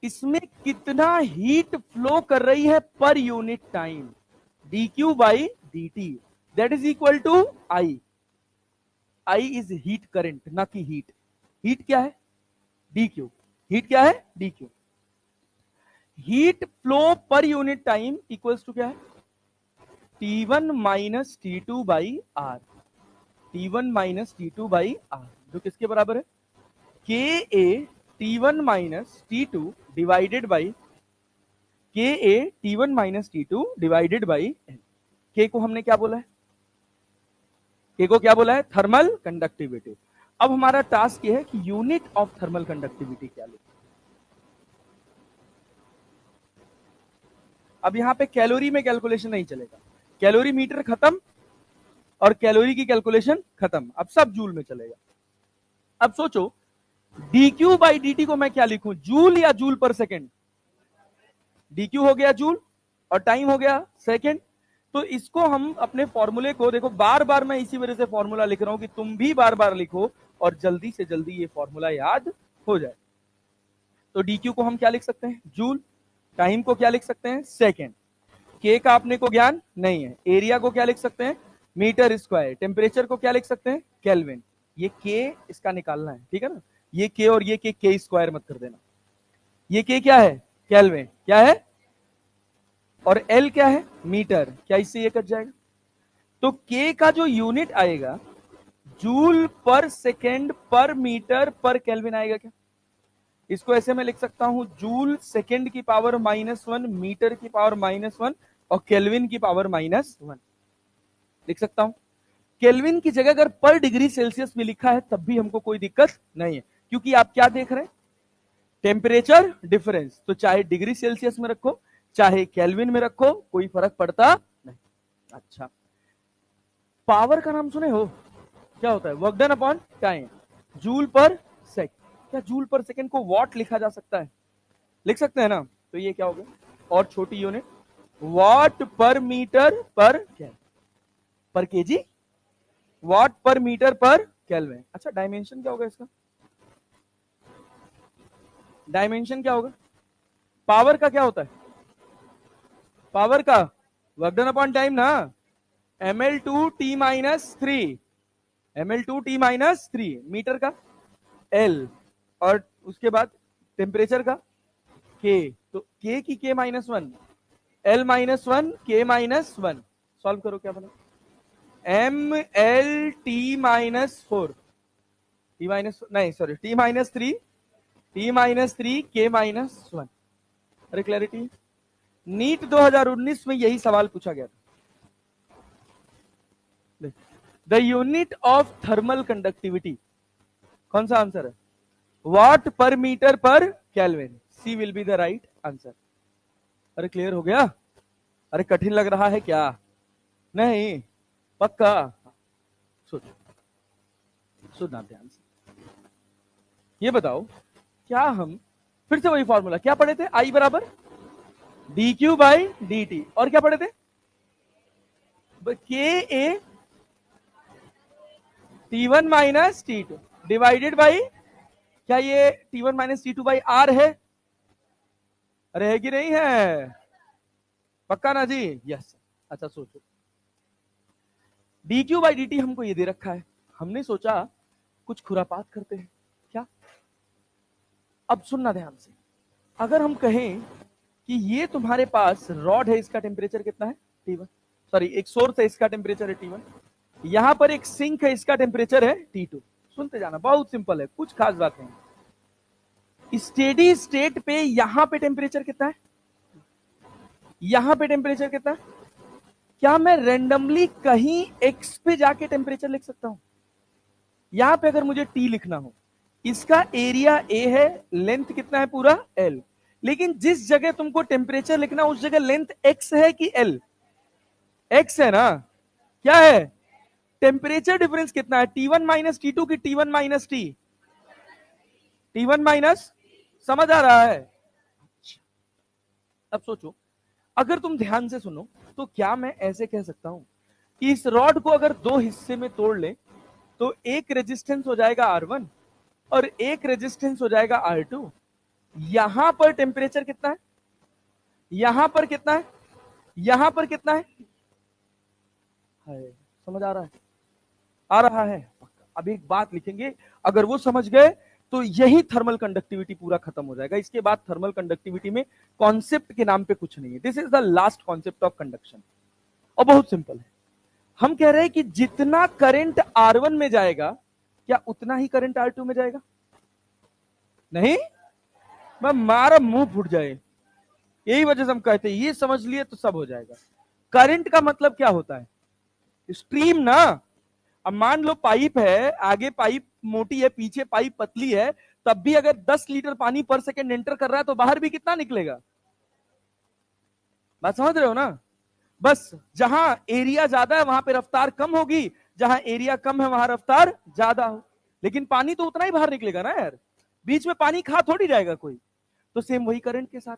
इसमें कितना हीट फ्लो कर रही है per unit time? dq by dt, that is equal to I. I is heat current, ना कि हीट। हीट क्या है? D Q. हीट क्या है? D Q. Heat flow per unit time equals to क्या है? T1 minus T2 by R. T1 minus T2 by R, जो किसके बराबर है? के ए T1 minus T2 divided by के ए T1 minus T2 divided by L. के को हमने क्या बोला है? के को क्या बोला है? Thermal conductivity. अब हमारा टास्क ये है कि यूनिट ऑफ थर्मल कंडक्टिविटी क्या लिखें। अब यहां पे कैलोरी में कैलकुलेशन नहीं चलेगा, कैलोरी मीटर खत्म और कैलोरी की कैलकुलेशन खत्म, अब सब जूल में चलेगा। अब सोचो dq बाई dt को मैं क्या लिखूं, जूल या जूल पर सेकेंड? dq हो गया जूल और टाइम हो गया सेकेंड। तो इसको हम अपने फॉर्मूले को देखो, बार बार मैं इसी वजह से फॉर्मूला लिख रहा हूं कि तुम भी बार बार लिखो और जल्दी से जल्दी ये फॉर्मूला याद हो जाए। तो dq को हम क्या लिख सकते हैं? जूल। टाइम को क्या लिख सकते हैं? सेकेंड। के का अपने को ज्ञान नहीं है। एरिया को क्या लिख सकते हैं? Metre square. टेम्परेचर को क्या लिख सकते हैं? केल्विन। ये के इसका निकालना है, ठीक है ना? ये के और ये के स्क्वायर मत कर देना। ये के क्या है? केल्विन। क्या है? और एल क्या है? मीटर। क्या इससे ये कट जाएगा? तो के का जो यूनिट आएगा जूल पर सेकेंड पर मीटर पर केल्विन आएगा क्या? इसको ऐसे मैं लिख सकता हूं, जूल सेकेंड की पावर -1, मीटर की पावर -1 और केल्विन की पावर -1 लिख सकता हूं। केल्विन की जगह अगर पर डिग्री सेल्सियस भी लिखा है तब भी हमको कोई दिक्कत नहीं है, क्योंकि आप क्या देख रहे हैं? Temperature difference. तो चाहे डिग्री सेल्सियस में रखो चाहे केल्विन में रखो, कोई फर्क पड़ता नहीं। अच्छा, पावर का नाम सुने हो? क्या होता है? Work done upon time. Joule पर सेकंड। क्या जूल पर सेकंड को वॉट लिखा जा सकता है? लिख सकते हैं ना? तो ये क्या हो गया? और छोटी यूनिट वॉट पर मीटर पर पर KG, what per metre per kelvin. अच्छा, डायमेंशन क्या होगा इसका? डायमेंशन क्या होगा? पावर का क्या होता है? पावर का वर्क डन अपॉन टाइम ना, ml2t minus 3, ml2t minus 3। Metre का L, और उसके बाद टेम्परेचर का K। तो K की K -1, L -1, K -1। सॉल्व करो, क्या बना? ml t-4, t माइनस नहीं सॉरी t -3, t -3 K -1। अरे क्लैरिटी, नीट 2019 में यही सवाल पूछा गया था। The unit of thermal conductivity, कौन सा आंसर है? Watt per metre per kelvin. C will be the right answer. अरे क्लियर हो गया? अरे कठिन लग रहा है क्या? नहीं, पक्का? सुनना ध्यान से, ये बताओ, क्या हम फिर से वही फॉर्मूला क्या पढ़े थे? आई बराबर D Q by D T, और क्या पढ़े थे? के ए T1 minus T2 divided by, क्या ये T1 minus T2 by are है? अरे है कि नहीं है? पक्का ना जी? यस। अच्छा सोचो, D Q by D T हमको ये दे रखा है, हमने सोचा कुछ खुरापात करते हैं क्या? अब सुनना ध्यान से, अगर हम कहें कि ये तुम्हारे पास रॉड है, इसका टेम्परेचर कितना है? T1। सॉरी, एक सोर्स है, इसका टेम्परेचर है T1। यहां पर एक सिंक है, इसका टेम्परेचर है T2। सुनते जाना, बहुत सिंपल है, कुछ खास बात नहीं। स्टेडी स्टेट पे यहां पे टेम्परेचर कितना है? यहां पे टेम्परेचर कितना है? क्या मैं रेंडमली कहीं एक्स पे जाके टेम्परेचर लिख सकता हूं? यहां पे अगर मुझे टी लिखना हो, इसका एरिया ए है, लेंथ कितना है पूरा? एल। लेकिन जिस जगह तुमको टेम्परेचर लिखना उस जगह लेंथ एक्स है कि एल? एक्स है ना? क्या है? टेम्परेचर डिफरेंस कितना है? T1 माइनस T2 की T1 minus T? T1 minus. समझ आ रहा है? अब सोचो, अगर तुम ध्यान से सुनो, तो क्या मैं ऐसे कह सकता हूं कि इस रॉड को अगर दो हिस्से में तोड़ ले तो एक रेजिस्टेंस हो जाएगा R1 और एक रेजिस्टेंस हो जाएगा R2। यहां पर टेम्परेचर कितना है? यहां पर कितना है? यहां पर कितना है? समझ आ रहा है? आ रहा है? अब एक बात लिखेंगे, अगर वो समझ गए तो यही थर्मल कंडक्टिविटी पूरा खत्म हो जाएगा। इसके बाद थर्मल कंडक्टिविटी में कॉन्सेप्ट के नाम पे कुछ नहीं है। This is the last concept of conduction, और बहुत सिंपल है। हम कह रहे हैं कि जितना करंट R1 में जाएगा, क्या उतना ही करंट R2 में जाएगा? नहीं, मैं मारा मुंह फूट जाए। यही वजह से हम कहते हैं ये समझ लिए तो सब हो जाएगा। करंट का मतलब क्या होता है? स्ट्रीम ना। अब मान लो पाइप है, आगे पाइप मोटी है, पीछे पाइप पतली है, तब भी अगर 10 लीटर पानी पर सेकंड एंटर कर रहा है तो बाहर भी कितना निकलेगा? बात समझ रहे हो ना? बस जहां एरिया ज्यादा है वहां पे रफ्तार कम होगी, जहां एरिया कम है वहां रफ्तार ज्यादा हो, लेकिन पानी तो उतना ही बाहर निकलेगा ना यार, बीच में पानी खा थोड़ी जाएगा कोई। तो सेम वही करंट के साथ,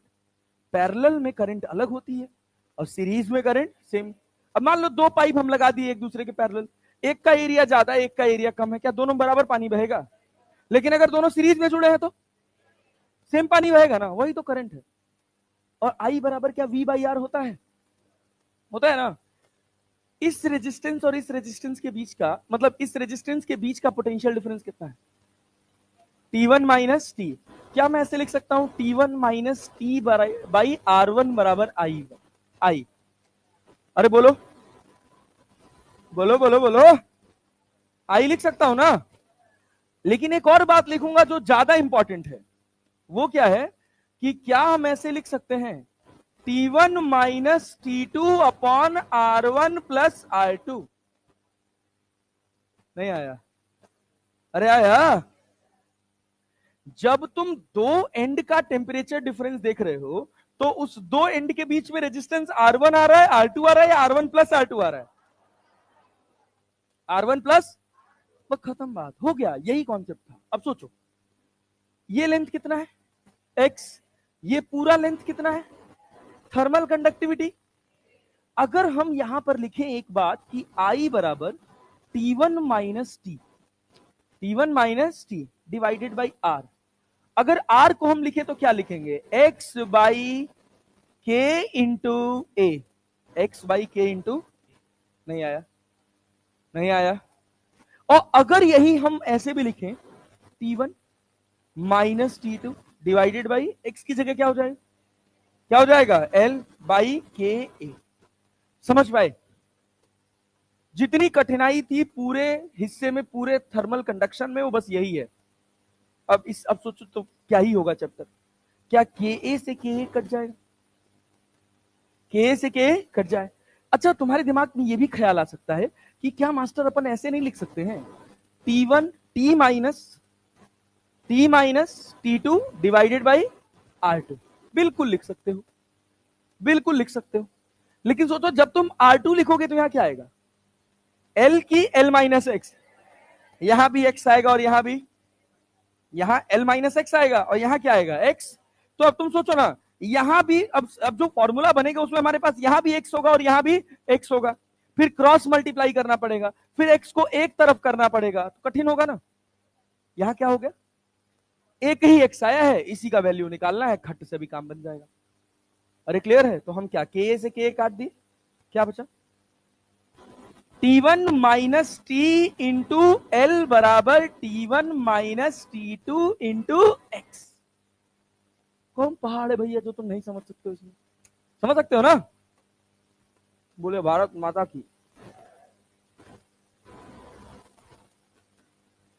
पैरेलल में करंट अलग होती है और सीरीज में करंट सेम। अब मान लो दो पाइप हम लगा दिए एक दूसरे के पैरेलल, एक का एरिया ज्यादा है, एक का एरिया कम है, क्या दोनों बराबर पानी बहेगा? लेकिन अगर दोनों सीरीज में जुड़े हैं तो सेम पानी बहेगा ना, वही तो करंट है। और आई बराबर क्या V/R होता है? होता है ना। इस रेजिस्टेंस और इस रेजिस्टेंस के बीच का, मतलब इस रेजिस्टेंस के बीच का पोटेंशियल डिफरेंस कितना है? T1 minus T. क्या मैं ऐसे लिख सकता हूं T1 minus T by R1 बराबर आई? अरे बोलो बोलो बोलो बोलो, आई लिख सकता हूं ना। लेकिन एक और बात लिखूंगा जो ज्यादा इंपॉर्टेंट है, वो क्या है कि क्या हम ऐसे लिख सकते हैं T1 minus T2 upon R1 plus R2? नहीं आया? अरे आया। जब तुम दो एंड का टेम्परेचर डिफरेंस देख रहे हो तो उस दो एंड के बीच में रेजिस्टेंस R1 आ रहा है, R2 आ रहा है, या R1 प्लस R2 आ रहा है? R1 plus. बस खत्म, बात हो गया, यही कॉन्सेप्ट था। अब सोचो ये लेंथ कितना है x, ये पूरा लेंथ कितना है? Thermal conductivity. अगर हम यहां पर लिखें एक बात कि I बराबर T1 minus T, T1 minus T divided by R। अगर R को हम लिखे तो क्या लिखेंगे? x बाई के इंटू ए, एक्स बाई के इंटू। नहीं आया? नहीं आया? और अगर यही हम ऐसे भी लिखें T1 minus T2 divided by x की जगह क्या हो जाएगा? क्या हो जाएगा? L बाई के ए। समझ पाए? जितनी कठिनाई थी पूरे हिस्से में, पूरे थर्मल कंडक्शन में, वो बस यही है। अब सोचो तो क्या ही होगा चैप्टर। क्या के ए से के ए कट जाएगा? के ए से के ए कट जाए। अच्छा, तुम्हारे दिमाग में ये भी ख्याल आ सकता है कि क्या मास्टर अपन ऐसे नहीं लिख सकते हैं T1 T minus T2 divided by R2? बिल्कुल लिख सकते हो, बिल्कुल लिख सकते हो। लेकिन सोचो जब तुम R2 लिखोगे तो यहां क्या आएगा? L की L माइनस एक्स, यहां भी x आएगा और यहां भी, यहां L माइनस एक्स आएगा और यहां क्या आएगा? x। तो अब तुम सोचो ना, यहां भी अब जो फॉर्मूला बनेगा उसमें हमारे पास यहां भी x होगा और यहां भी x होगा, फिर क्रॉस मल्टीप्लाई करना पड़ेगा, फिर x को एक तरफ करना पड़ेगा, तो कठिन होगा ना। यहां क्या हो गया? एक ही x आया है, इसी का वैल्यू निकालना है, खट से भी काम बन जाएगा। अरे क्लियर है? तो हम क्या के से के काट दिए, क्या बचा? T1 minus T into L बराबर T1 minus T2 into x. कौन पहाड़ है भैया जो तुम नहीं समझ सकते हो? इसमें समझ सकते हो ना? बोले भारत माता की।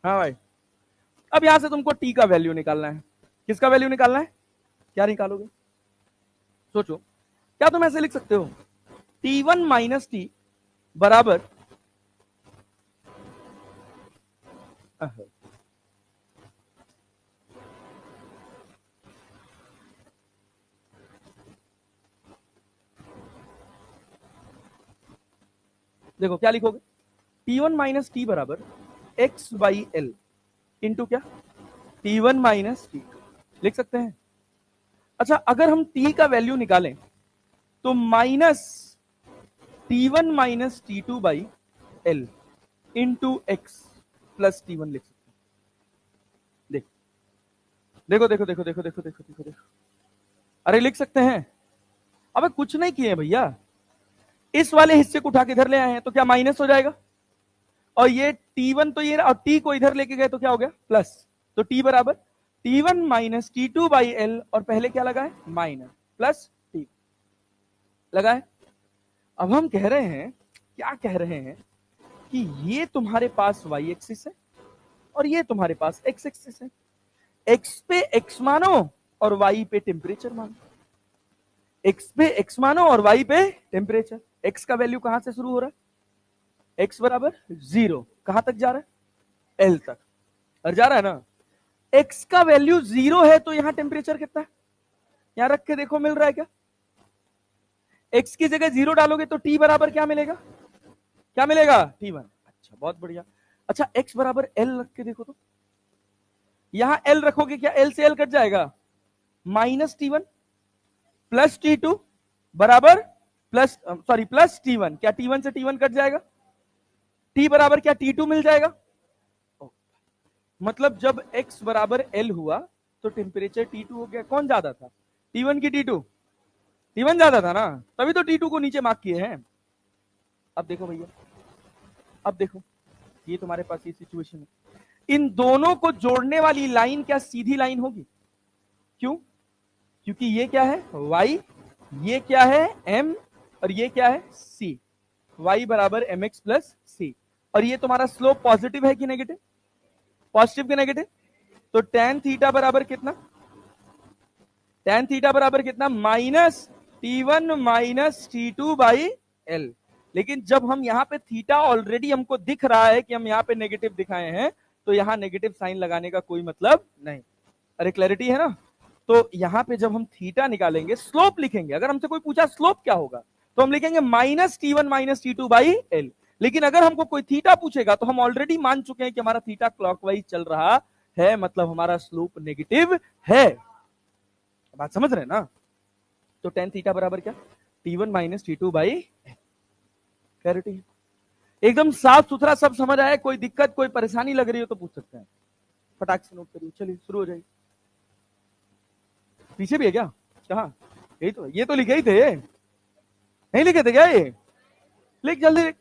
हाँ भाई। अब यहां से तुमको टी का वैल्यू निकालना है। किसका वैल्यू निकालना है? क्या निकालोगे? सोचो, क्या तुम ऐसे लिख सकते हो T1 माइनस टी बराबर, देखो क्या लिखोगे? T1 माइनस टी बराबर एक्स बाई एल इंटू क्या? T1 माइनस टी लिख सकते हैं। अच्छा, अगर हम t का वैल्यू निकालें तो minus T1 minus T2 by L into x plus T1 लिख सकते हैं। देखो देखो देखो देखो देखो देखो देखो देखो, अरे लिख सकते हैं। अबे कुछ नहीं किए भैया, इस वाले हिस्से को उठा के इधर ले आए हैं तो क्या माइनस हो जाएगा, और ये T1 तो ये, और T को इधर लेके गए तो क्या हो गया? प्लस। तो T बराबर T1 minus T2 by L, और पहले क्या लगा है माइनस प्लस T लगा है। अब हम कह रहे हैं, क्या कह रहे हैं कि ये तुम्हारे पास y एक्सिस है और ये तुम्हारे पास x एक्सिस है, x पे x मानो और y पे टेम्परेचर मानो, x पे x मानो और y पे टेम्परेचर। x का वैल्यू कहां से शुरू हो रहा है, x बराबर 0, कहां तक जा रहा है L तक, और जा रहा है ना। x का वैल्यू 0 है तो यहां टेम्परेचर कितना है, यहां रख के देखो मिल रहा है क्या, x की जगह 0 डालोगे तो t बराबर क्या मिलेगा, क्या मिलेगा T1। अच्छा बहुत बढ़िया। अच्छा x बराबर L रख के देखो तो, यहां L रखोगे क्या L से L कट जाएगा, माइनस T1 प्लस T2 बराबर प्लस प्लस T1, क्या T1 से T1 कट जाएगा, T बराबर क्या T2 मिल जाएगा। मतलब जब x बराबर L हुआ तो टेम्परेचर T2 हो गया। कौन ज्यादा था, T1 की T2, T1 ज्यादा था ना, तभी तो T2 को नीचे मार्क किए हैं। अब देखो भैया, अब देखो ये तुम्हारे पास ये सिचुएशन है, इन दोनों को जोड़ने वाली लाइन क्या सीधी लाइन होगी, क्यों, क्योंकि ये क्या है y, ये क्या है m, और ये क्या है c, y बराबर mx प्लस c, और ये तुम्हारा स्लोप पॉजिटिव है कि नेगेटिव, पॉजिटिव कि नेगेटिव। तो tan थीटा बराबर कितना, tan थीटा बराबर कितना minus T1 minus T2 by L। लेकिन जब हम यहाँ पे थीटा ऑलरेडी हमको दिख रहा है कि हम यहाँ पे नेगेटिव दिखाए हैं, तो यहाँ नेगेटिव साइन लगाने का कोई मतलब नहीं। अरे क्लैरिटी है ना। तो यहाँ पे जब हम थीटा निकालेंगे, स्लोप लिखेंगे, अगर हमसे कोई पूछा स्लोप क्या होगा तो हम लिखेंगे minus T1 minus T2 by L। लेकिन अगर हमको कोई थीटा पूछेगा तो हम ऑलरेडी मान चुके हैं कि हमारा थीटा क्लॉकवाइज चल रहा है, मतलब हमारा स्लोप नेगेटिव है। बात समझ रहे हैं ना। तो tan थीटा बराबर क्या, T1 minus T2 by L। Clarity एकदम साफ सुथरा, सब समझ आया, कोई दिक्कत कोई परेशानी लग रही हो तो पूछ सकते हैं, फटाक से नोट करिए। चलिए शुरू हो जाइए। पीछे भी है क्या, कहा, यही तो, ये तो लिखे ही थे, नहीं लिखे थे क्या ये, लिख जल्दी लिख।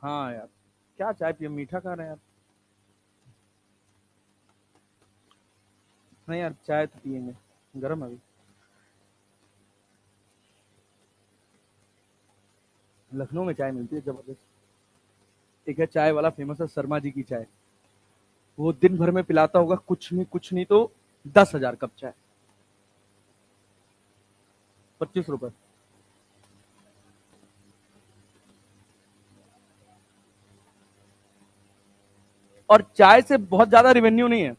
हाँ यार, क्या चाय पिए, मीठा खा रहे हैं यार। नहीं यार, चाय तो पियेंगे, गर्म अभी। लखनऊ में चाय मिलती है जबरदस्त। एक है चाय वाला फेमस है, शर्मा जी की चाय, वो दिन भर में पिलाता होगा कुछ नहीं तो 10,000 कप चाय, 25 रुपए। और चाय से बहुत ज्यादा रेवेन्यू नहीं है,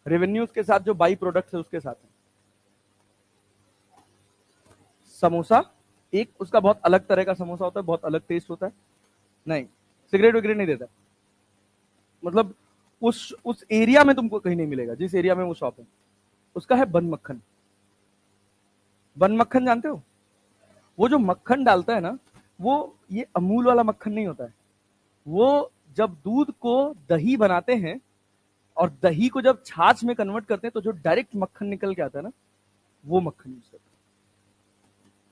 रेवेन्यू उसके साथ जो बाई प्रोडक्ट है उसके साथ है। समोसा, एक उसका बहुत अलग तरह का समोसा होता है, बहुत अलग टेस्ट होता है। नहीं, सिगरेट वगैरह नहीं देता, मतलब उस एरिया में तुमको कहीं नहीं मिलेगा जिस एरिया में वो शॉप है। उसका है बन मक्खन। बन मक्खन जानते हो, वो जो मक्खन डालता है ना, वो ये अमूल वाला मक्खन नहीं होता है। वो जब दूध को दही बनाते हैं और दही को जब छाछ में कन्वर्ट करते हैं तो जो डायरेक्ट मक्खन निकल के आता है ना, वो मक्खन यूज करते हैं।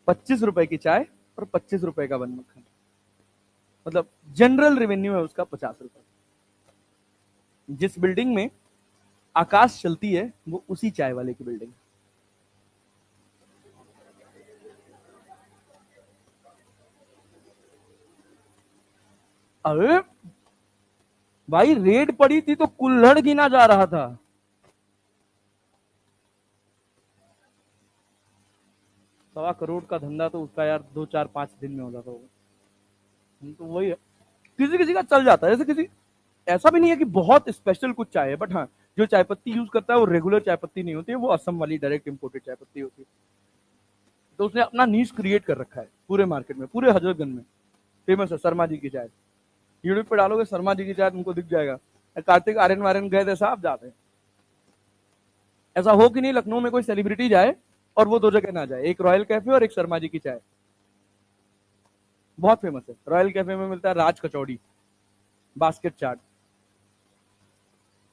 25 रुपए की चाय और 25 रुपए का बन मक्खन, मतलब जनरल रेवेन्यू है उसका 50 रुपए। जिस बिल्डिंग में आकाश चलती है वो उसी चाय वाले की बिल्डिंग। अरे भाई रेड पड़ी थी तो कुल्हड़ गिना जा रहा था। ₹1.25 करोड़ का धंधा तो उसका यार 2 4 5 दिन में हो जाता होगा। तो वही है, किसी किसी का चल जाता है, ऐसे किसी, ऐसा भी नहीं है कि बहुत स्पेशल कुछ चाय है, बट हाँ जो चाय पत्ती यूज करता है वो रेगुलर चाय पत्ती नहीं होती है, वो असम वाली डायरेक्ट इंपोर्टेड चाय पत्ती होती है। तो उसने अपना नीश क्रिएट कर रखा है पूरे मार्केट में, पूरे हजरतगंज में फेमस है शर्मा जी की चाय। यूट्यूब पे डालोगे शर्मा जी की चाय तुमको दिख जाएगा। कार्तिक आर्यन वार्यन गए थे साहब, जाते हैं। ऐसा हो कि नहीं लखनऊ में कोई सेलिब्रिटी जाए और वो दो जगह ना जाए, एक रॉयल कैफे और एक शर्मा जी की चाय। बहुत फेमस है। रॉयल कैफे में मिलता है राज कचौड़ी, बास्केट चाट।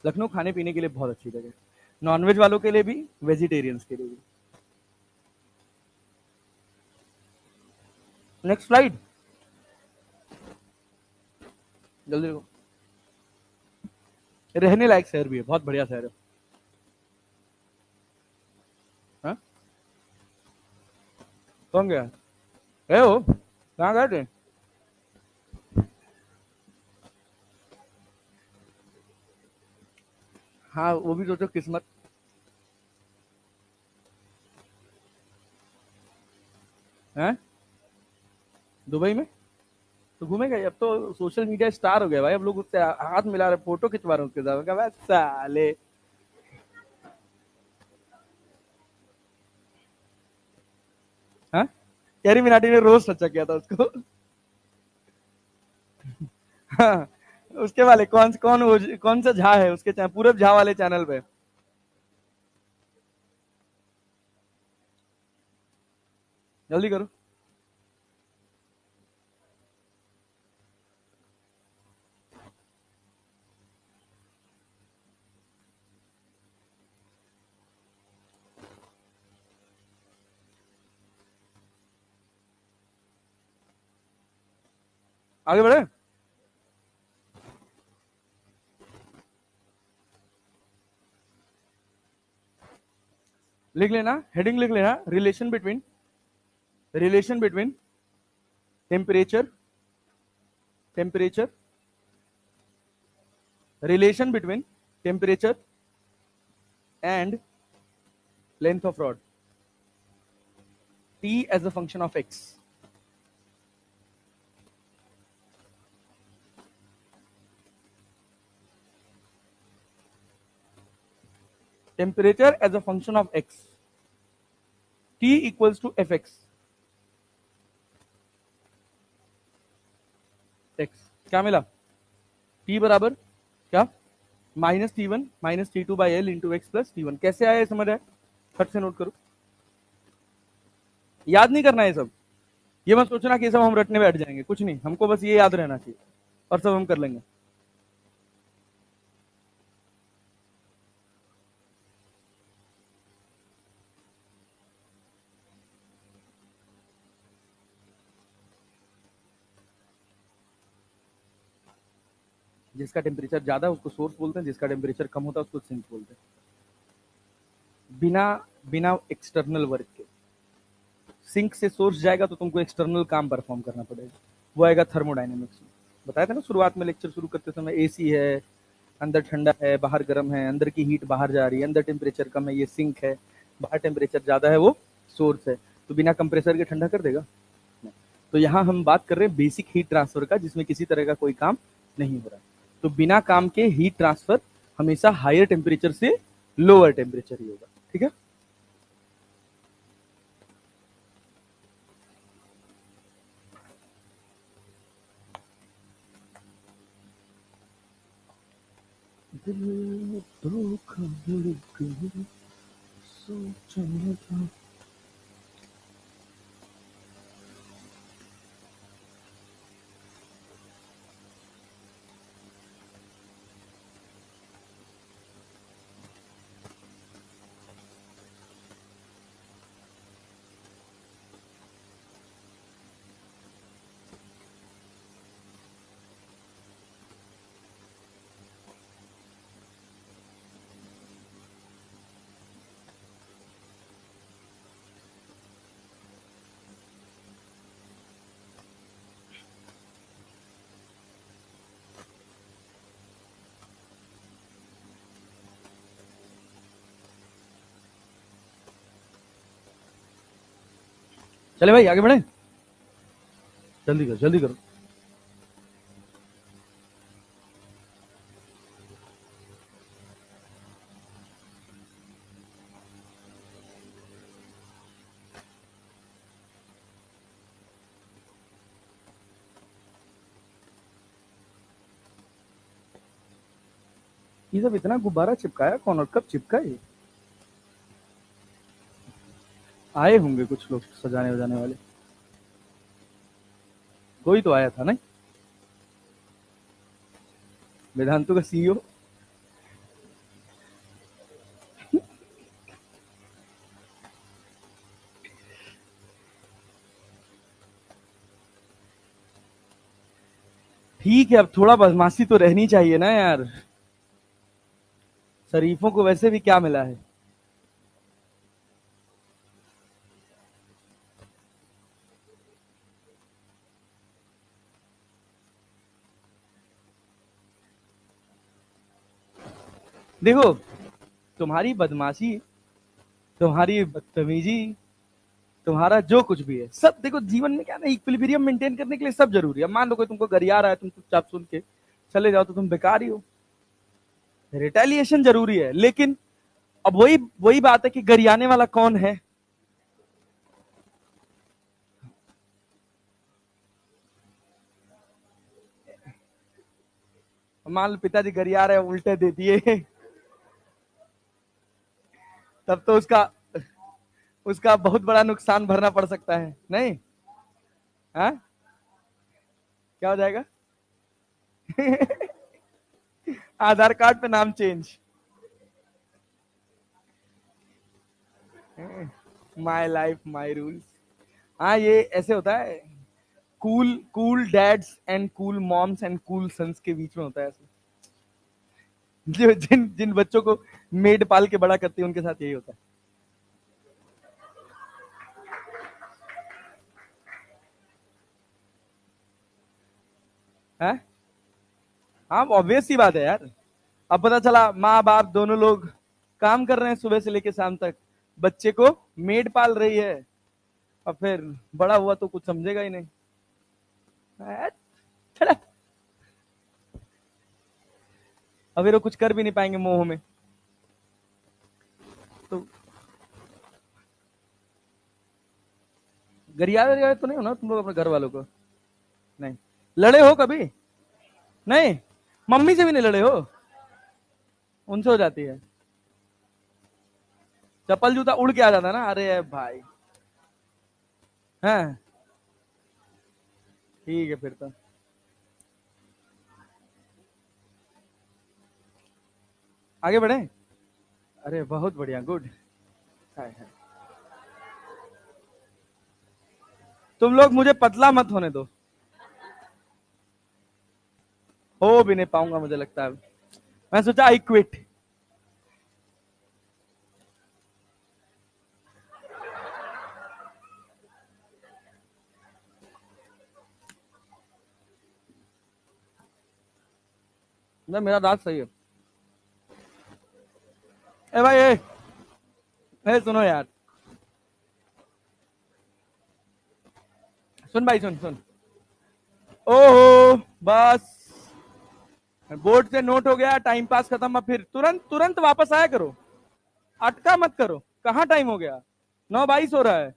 लखनऊ खाने पीने के लिए बहुत अच्छी जगह है, नॉनवेज वालों के लिए भी, वेजिटेरियंस के लिए भी। नेक्स्ट स्लाइड, जल्दी देखो। रहने लायक शहर भी है, बहुत बढ़िया शहर है। हाँ? कौन गया? गए हो? कहाँ गए थे? हाँ, वो भी सोचो किस्मत। है दुबई में तो घूमेगा ही। अब तो सोशल मीडिया स्टार हो गया भाई, अब लोग उससे हाथ मिला रहे, फोटो खिंचवा रहे हैं उसके साथ। क्या साले। हाँ, कैरी मिनाटी ने रोज सच्चा किया था उसको। हाँ, उसके वाले कौन सा झा है उसके पूरब झा वाले चैनल पे। जल्दी करो। आगे बढ़े। लिख लेना, हेडिंग लिख लेना, relation between temperature temperature relation between temperature and length of rod, T as a function of x. Temperature as a function of x. T equals to fx. x क्या मिला? T बराबर क्या? -T1 - T2/L into x plus T1। कैसे आया समझ आया? फट से नोट करो, याद नहीं करना है सब। ये मत सोचना कि ये सब हम रटने बैठ जाएंगे, कुछ नहीं, हमको बस ये याद रहना चाहिए और सब हम कर लेंगे। जिसका टेम्परेचर ज्यादा है उसको सोर्स बोलते हैं, जिसका टेम्परेचर कम होता है उसको सिंक बोलते हैं। बिना बिना एक्सटर्नल वर्क के। सिंक से सोर्स जाएगा तो तुमको एक्सटर्नल काम परफॉर्म करना पड़ेगा, वो आएगा थर्मोडाइनमिक्स में। बताया था ना शुरुआत में लेक्चर शुरू करते समय, एसी है, अंदर ठंडा है बाहर गर्म है, अंदर की हीट बाहर जा रही है, अंदर टेम्परेचर कम है ये सिंक है, बाहर टेम्परेचर ज्यादा है वो सोर्स है। तो बिना कंप्रेसर के ठंडा कर देगा? तो यहाँ हम बात कर रहे हैं बेसिक हीट ट्रांसफर का, जिसमें किसी तरह का कोई काम नहीं हो रहा। तो बिना काम के हीट ट्रांसफर हमेशा हायर टेम्परेचर से लोअर टेम्परेचर ही होगा। ठीक है, दिल धोखा धड़कन सोचना था। चले भाई आगे बढ़े, जल्दी करो जल्दी करो। ये सब इतना गुब्बारा चिपकाया कौन और कब चिपका? ये आए होंगे कुछ लोग सजाने वजाने वाले, कोई तो आया था ना, वेदांतों का सीईओ। ठीक है, अब थोड़ा बदमाशी तो रहनी चाहिए ना यार, शरीफों को वैसे भी क्या मिला है। देखो, तुम्हारी बदमाशी, तुम्हारी बदतमीजी, तुम्हारा जो कुछ भी है सब, देखो जीवन में क्या ना, इक्विलिब्रियम मेंटेन करने के लिए सब जरूरी है। मान लो कोई तुमको गरिया रहा है, तुम चुपचाप सुन के चले जाओ तो तुम बेकार ही हो। रिटेलिएशन जरूरी है, लेकिन अब वही वही बात है कि गरियाने वाला कौन है। मान लो पिताजी गरिया रहे, उल्टे दे दिए तब तो उसका उसका बहुत बड़ा नुकसान भरना पड़ सकता है, नहीं? हाँ, क्या हो जाएगा? आधार कार्ड पे नाम change. My life my rules. हाँ, ये ऐसे होता है, cool cool dads and cool moms and cool sons के बीच में होता है ऐसे। जो जिन जिन बच्चों को मेड पाल के बड़ा करती है उनके साथ यही होता है। हाँ, ऑब्वियस सी बात है यार। अब पता चला माँ बाप दोनों लोग काम कर रहे हैं सुबह से लेकर शाम तक, बच्चे को मेड पाल रही है, और फिर बड़ा हुआ तो कुछ समझेगा ही नहीं। चला, अभी वो कुछ कर भी नहीं पाएंगे मोह में। तो गरिया तो नहीं हो ना तुम लोग अपने घर वालों को? नहीं लड़े हो कभी? नहीं, मम्मी से भी नहीं लड़े हो? उनसे हो जाती है। चप्पल जूता उड़ के आ जाता ना, अरे भाई। हाँ, ठीक है फिर तो। आगे बढ़े। अरे बहुत बढ़िया, गुड। हाय हाय। तुम लोग मुझे पतला मत होने दो, हो भी नहीं पाऊंगा मुझे लगता है। मैं सोचा आई क्विट। ना मेरा दांत सही है। ए भाई, ए सुनो यार, सुन भाई, सुन सुन। ओहो, बस बोर्ड से नोट हो गया, टाइम पास खत्म। अब फिर तुरंत तुरंत वापस आया करो, अटका मत करो। कहाँ टाइम हो गया? 9:22 हो रहा है।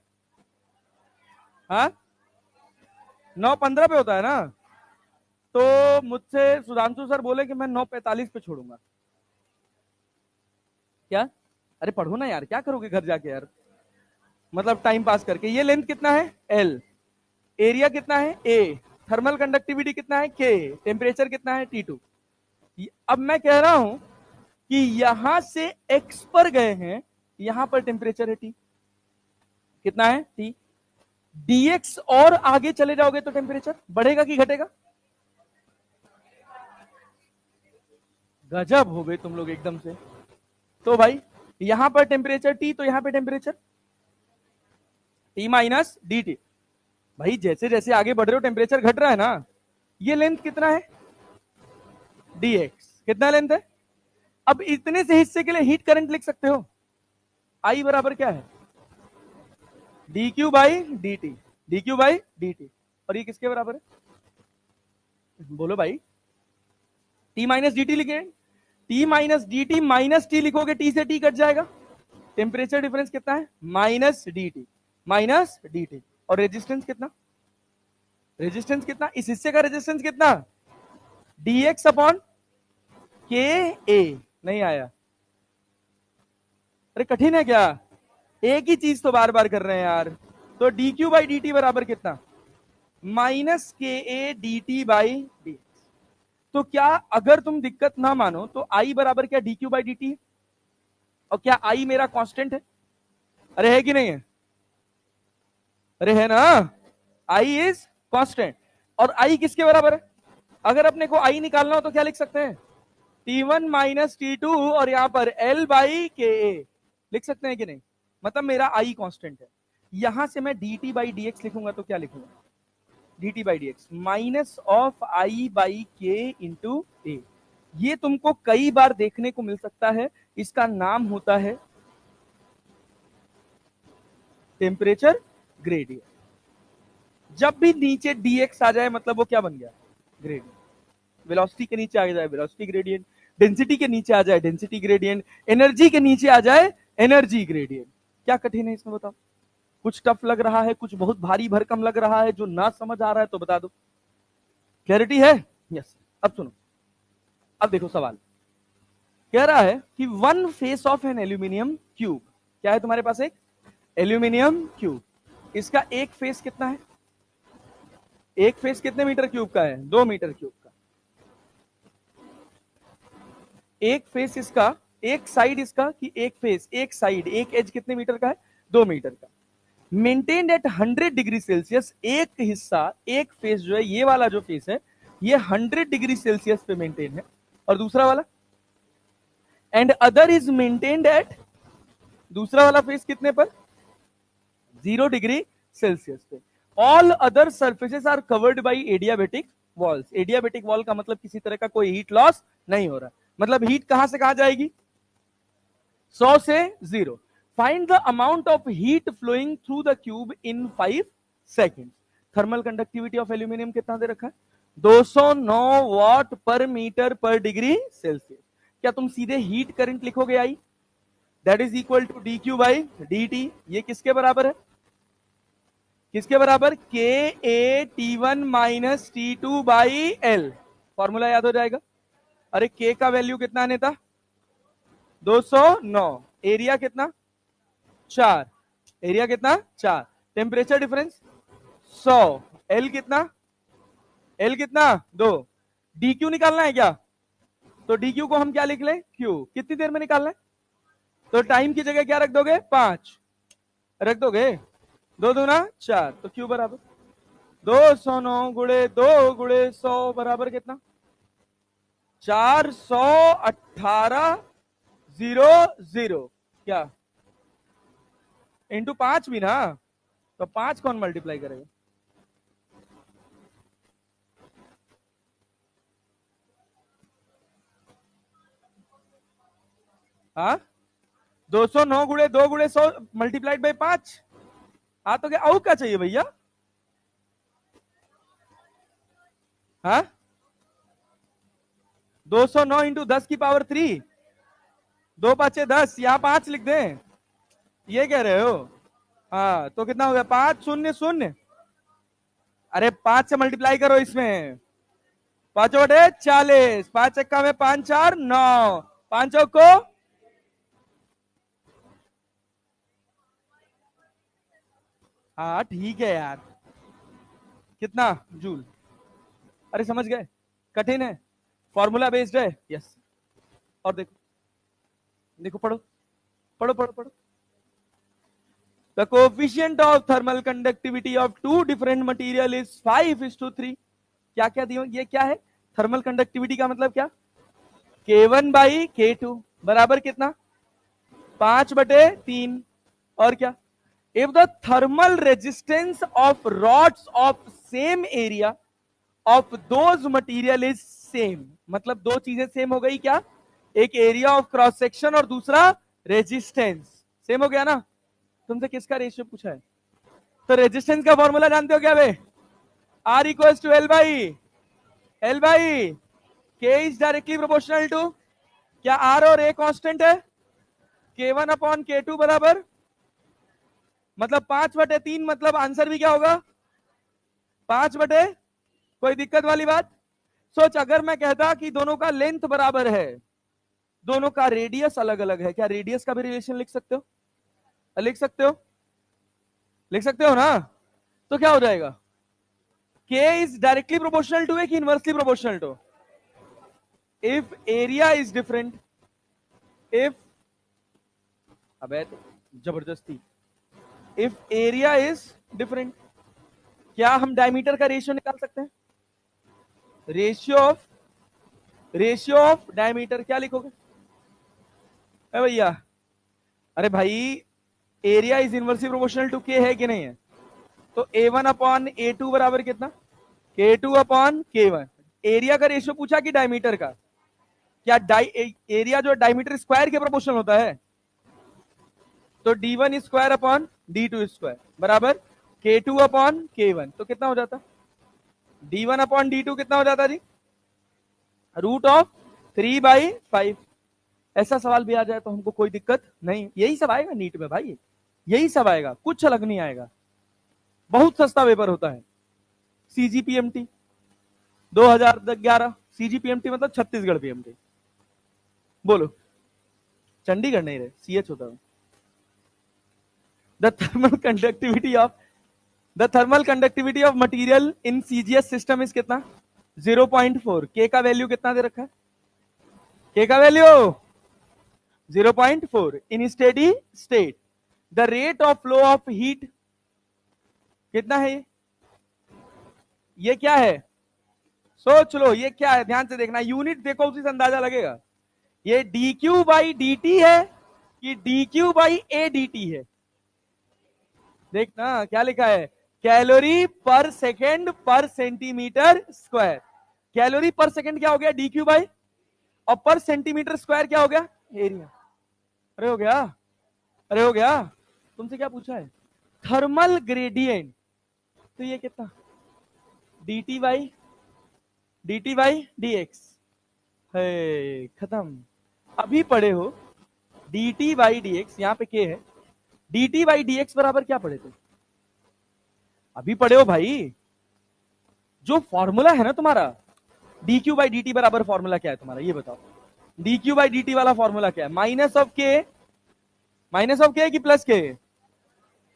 हाँ, 9:15 पे होता है ना। तो मुझसे सुधांशु सर बोले कि मैं 9:45 पे छोड़ूंगा। क्या? अरे पढ़ो ना यार, क्या करोगे घर जाके यार, मतलब टाइम पास करके। ये लेंथ कितना है? एल। एरिया कितना है? ए। थर्मल कंडक्टिविटी कितना है? के। टेम्परेचर कितना है? T2। अब मैं कह रहा हूं कि यहां से एक्स पर गए हैं, यहां पर टेम्परेचर है T। कितना है? T। dx और आगे चले जाओगे तो टेम्परेचर बढ़ेगा कि घटेगा? गजब हो गए तुम लोग एकदम से। तो भाई, यहां पर टेम्परेचर T, तो यहां पे temperature T minus D T. भाई जैसे जैसे आगे बढ़ रहे हो टेम्परेचर घट रहा है ना। ये लेंथ कितना है? dx। कितना लेंथ है? अब इतने से हिस्से के लिए हीट करंट लिख सकते हो। आई बराबर क्या है? D Q by D T. D Q by D T. और ये किसके बराबर है? बोलो भाई। टी माइनस डी टी लिखे। T minus D T minus T लिखोगे, टी से टी कट जाएगा। टेम्परेचर डिफरेंस कितना है? Minus D T. Minus D T. और रेजिस्टेंस कितना? रेजिस्टेंस कितना, इस हिस्से का रेजिस्टेंस कितना? dx अपॉन के ए। नहीं आया? अरे कठिन है क्या? एक ही चीज तो बार बार कर रहे हैं यार। तो D Q by D T बराबर कितना? माइनस के A D T by D. तो क्या, अगर तुम दिक्कत ना मानो तो आई बराबर क्या? D Q by D T. और क्या आई मेरा कांस्टेंट है? अरे है कि नहीं है? अरे है ना, आई इज कांस्टेंट। और आई किसके बराबर है? अगर अपने को आई निकालना हो तो क्या लिख सकते हैं, T1 माइनस T2 और यहां पर L बाई के ए लिख सकते हैं कि नहीं, मतलब मेरा आई कांस्टेंट है। यहां से मैं dt बाई डी एक्स लिखूंगा तो क्या लिखूंगा, dt by D x minus of I by के इंटू ए। ये तुमको कई बार देखने को मिल सकता है, इसका नाम होता है टेम्परेचर ग्रेडियंट। जब भी नीचे dx आ जाए मतलब वो क्या बन गया, ग्रेडियंट। वेलोसिटी के नीचे आ जाए वेलोसिटी ग्रेडियंट, डेंसिटी के नीचे आ जाए डेंसिटी ग्रेडियंट, एनर्जी के नीचे आ जाए एनर्जी ग्रेडियंट। क्या कठिन है इसमें बताओ, कुछ टफ लग रहा है, कुछ बहुत भारी भरकम लग रहा है, जो ना समझ आ रहा है तो बता दो। क्लैरिटी है? यस। अब सुनो, अब देखो सवाल कह रहा है कि one face of an aluminium cube, क्या है तुम्हारे पास, एक एल्यूमिनियम क्यूब, इसका एक फेस कितना है, एक फेस कितने मीटर क्यूब का है, 2 मीटर क्यूब का। एक फेस इसका, एक साइड इसका कि एक फेस, एक साइड, एक एज कितने मीटर का है, 2 मीटर का। मेंटेन्ड एट 100 डिग्री सेल्सियस, एक हिस्सा, एक फेस जो है, ये वाला जो फेस है ये 100 डिग्री सेल्सियस पे मेंटेन है, और दूसरा वाला end other is maintained at, दूसरा वाला फेस कितने पर, 0 डिग्री सेल्सियस पे। All other surfaces are covered by adiabatic walls. Adiabatic wall का मतलब किसी तरह का कोई हीट लॉस नहीं हो रहा, मतलब हीट कहां से कहां जाएगी, 100 से 0। Find the amount of heat flowing through the cube in 5 second. Thermal conductivity of aluminium कितना दे रखा है, 209 वॉट पर मीटर पर डिग्री सेल्सियस। क्या तुम सीधे हीट करंट लिखोगे I, that is equal to D Q by D T. ये किसके बराबर है, किसके बराबर, K A T one minus T two by L. Formula याद हो जाएगा। अरे के का वैल्यू कितना आने था, 209, एरिया कितना 4, एरिया कितना 4, टेम्परेचर डिफरेंस 100, एल कितना, एल कितना 2, डी क्यू निकालना है क्या, तो डी क्यू को हम क्या लिख लें, क्यू। कितनी देर में निकालना है, तो टाइम की जगह क्या रख दोगे, 5 रख दोगे, 2 दूना 4, तो क्यू बराबर 209 गुणे 2 गुणे 100 बराबर कितना, 418,0 क्या, इंटू 5 भी ना, तो 5 कौन मल्टीप्लाई करेगा, हाँ 209 गुणे 2 गुणे 100 मल्टीप्लाइड बाई 5। हाँ तो क्या क्या चाहिए भैया, हाँ 209 इंटू 10 की पावर 3, 2 पांचे 10, यहाँ 5 लिख दें, ये कह रहे हो, हाँ तो कितना हो गया, 5 शून्य शून्य, अरे 5 से मल्टीप्लाई करो इसमें, 5 बटे 40, 5 चक्का में 5 4 9, 5 को, हाँ ठीक है यार, कितना जूल, अरे समझ गए, कठिन है, फॉर्मूला बेस्ड है, यस। और देखो, देखो पढ़ो पढ़ो पढ़ो पढ़ो, the coefficient of thermal conductivity of two different material is 5:3। क्या क्या दिया, ये क्या है, थर्मल कंडक्टिविटी का मतलब क्या, K1 बाई K2 बराबर कितना, 5/3, और क्या, if the thermal resistance of rods of same area of those material is same, मतलब दो चीजें सेम हो गई क्या, एक एरिया ऑफ क्रॉस सेक्शन और दूसरा रेजिस्टेंस, सेम हो गया ना। तुमसे किसका रेशियो पूछा है, तो रेजिस्टेंस का फॉर्मूला जानते हो क्या बे, R equals to L by K is directly proportional to, क्या R और A कांस्टेंट है, K1 अपॉन K2 बराबर, मतलब 5/3, मतलब आंसर भी क्या होगा 5/, कोई दिक्कत वाली बात। सोच अगर मैं कहता कि दोनों का लेंथ बराबर है, दोनों का रेडियस अलग अलग है, क्या रेडियस का भी रिलेशन लिख सकते हो, लिख सकते हो, लिख सकते हो ना, तो क्या हो जाएगा, K is directly proportional to है कि inversely proportional to, if area is different, if, अबे तो जबरदस्ती, इफ एरिया इज डिफरेंट, क्या हम डायमीटर का रेशियो निकाल सकते हैं, रेशियो ऑफ डायमीटर क्या लिखोगे भैया? अरे भाई area is inversely proportional to K है कि नहीं है? तो A1 अपॉन A2 बराबर कितना? K2 upon K1। एरिया का रेशियो पूछा कि डायमीटर का? क्या एरिया जो डायमीटर स्क्वायर के प्रोपोर्शनल होता है? तो D1 square upon D2 square बराबर K2 अपॉन K1। तो कितना हो जाता? D1 अपॉन D2 कितना हो जाता जी? √3/5। ऐसा सवाल भी आ जाए तो हमको कोई दिक्कत नहीं। यही सब आएगा नीट में भाई, यही सब आएगा, कुछ अलग नहीं आएगा। बहुत सस्ता पेपर होता है। CGPMT 2011, CGPMT मतलब छत्तीसगढ़ PMT। बोलो, चंडीगढ़ नहीं रहे, CH होता है। The thermal conductivity of material in CGS system is कितना? 0.4। के का वैल्यू कितना दे रखा है? के का value 0.4 in steady state. The rate of flow of heat कितना है? ये क्या है? सोच लो, ये क्या है? ध्यान से देखना, यूनिट देखो, उसी से अंदाजा लगेगा। ये dQ/dt है कि dQ/ADT है? देखना क्या लिखा है, कैलोरी पर सेकेंड पर सेंटीमीटर स्क्वायर। कैलोरी पर सेकेंड क्या हो गया? dQ/, और पर सेंटीमीटर स्क्वायर क्या हो गया? एरिया। अरे हो गया, अरे हो गया। तुमसे क्या पूछा है? Thermal gradient. तो ये कितना? dt/dx है, खत्म। अभी पढ़े हो dt/dx, यहां पे k है। dt/dx बराबर क्या पढ़े थे? अभी पढ़े हो भाई। जो फॉर्मूला है ना तुम्हारा, dQ/dt बराबर फॉर्मूला क्या है तुम्हारा, ये बताओ। dQ/dt वाला फॉर्मूला क्या है? माइनस ऑफ के कि प्लस के?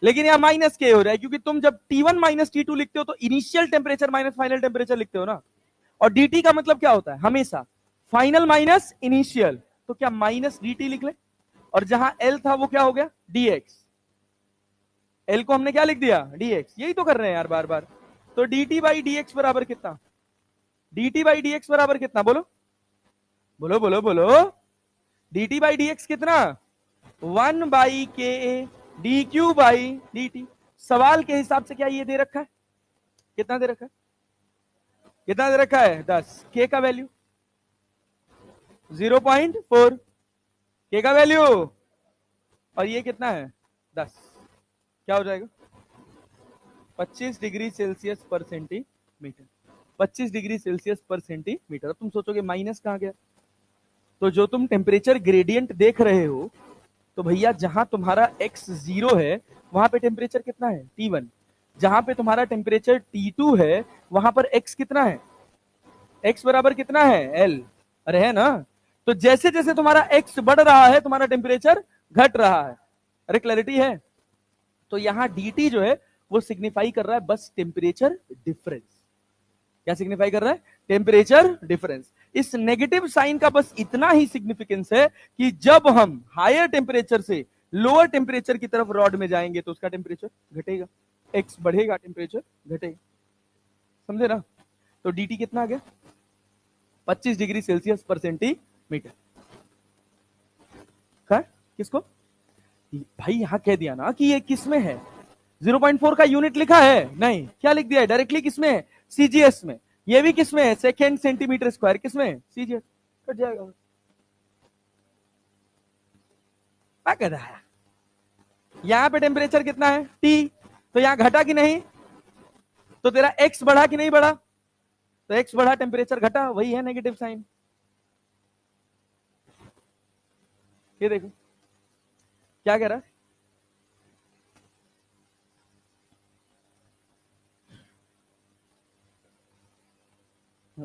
लेकिन यहाँ माइनस के हो रहा है, क्योंकि तुम जब T1 माइनस T2 लिखते हो तो initial temperature minus final temperature लिखते हो ना। और dt का मतलब क्या होता है? हमेशा फाइनल माइनस इनिशियल। तो क्या माइनस dt लिख ले, और जहां L था वो क्या हो गया? dx। L को हमने क्या लिख दिया? dx। यही तो कर रहे हैं यार बार बार। तो dt/dx बराबर कितना? dt/dx बराबर कितना? बोलो बोलो बोलो बोलो। dt/dx कितना? 1/ka dQ/dt। सवाल के हिसाब से क्या ये दे रखा है? कितना दे रखा है? कितना दे रखा है? 10। के का वैल्यू 0.4, के का वैल्यू, और ये कितना है? 10। क्या हो जाएगा? 25 डिग्री सेल्सियस पर सेंटीमीटर। 25 डिग्री सेल्सियस पर सेंटीमीटर। तुम सोचोगे माइनस कहां गया? तो जो तुम टेम्परेचर ग्रेडियंट देख रहे हो, तो भैया जहां तुम्हारा x 0 है वहां पे टेम्परेचर कितना है? T1। जहां पे तुम्हारा टेम्परेचर T2 है वहां पर x कितना है? x बराबर कितना है? L। अरे है ना? तो जैसे जैसे तुम्हारा x बढ़ रहा है तुम्हारा टेम्परेचर घट रहा है। अरे क्लैरिटी है? तो यहां dt जो है वो सिग्निफाई कर रहा है बस टेम्परेचर डिफरेंस। क्या सिग्निफाई कर रहा है? Temperature difference. इस नेगेटिव साइन का बस इतना ही सिग्निफिकेंस है कि जब हम हायर टेम्परेचर से लोअर टेम्परेचर की तरफ रॉड में जाएंगे तो उसका टेम्परेचर घटेगा, एक्स बढ़ेगा, टेम्परेचर घटेगा। समझे ना? तो dt कितना आ गया? 25 डिग्री सेल्सियस पर सेंटीमीटर। किसको भाई? यहां कह दिया ना कि ये किसमें है? 0.4 का यूनिट लिखा है? नहीं, क्या लिख दिया है डायरेक्टली? किसमें है? सीजीएस में। ये भी किसमें है? Second centimetre square. किसमें? सीजीएस। कट जाएगा। क्या कह रहा है? यहां पे टेम्परेचर कितना है? T। तो यहां घटा कि नहीं? तो तेरा x बढ़ा कि नहीं बढ़ा? तो x बढ़ा, टेम्परेचर घटा, वही है नेगेटिव साइन। ये देखो क्या कह रहा है?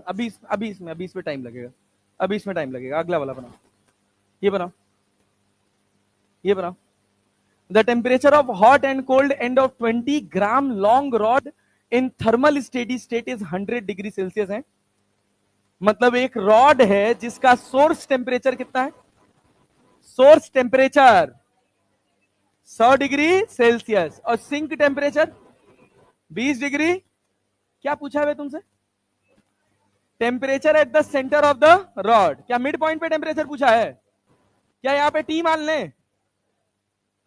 अभी इसमें टाइम लगेगा। अभी इसमें टाइम लगेगा। अगला वाला बनाओ, ये बनाओ, ये बनाओ। The temperature of hot and cold end of 20 gram long rod in thermal steady state is 100 degree Celsius है। मतलब एक रॉड है जिसका सोर्स टेम्परेचर कितना है? सोर्स टेम्परेचर 100 डिग्री सेल्सियस और सिंक टेम्परेचर 20 डिग्री। क्या पूछा है तुमसे? Temperature at the centre of the rod. क्या मिड पॉइंट पे टेम्परेचर पूछा है? क्या यहाँ पे टी मान लें?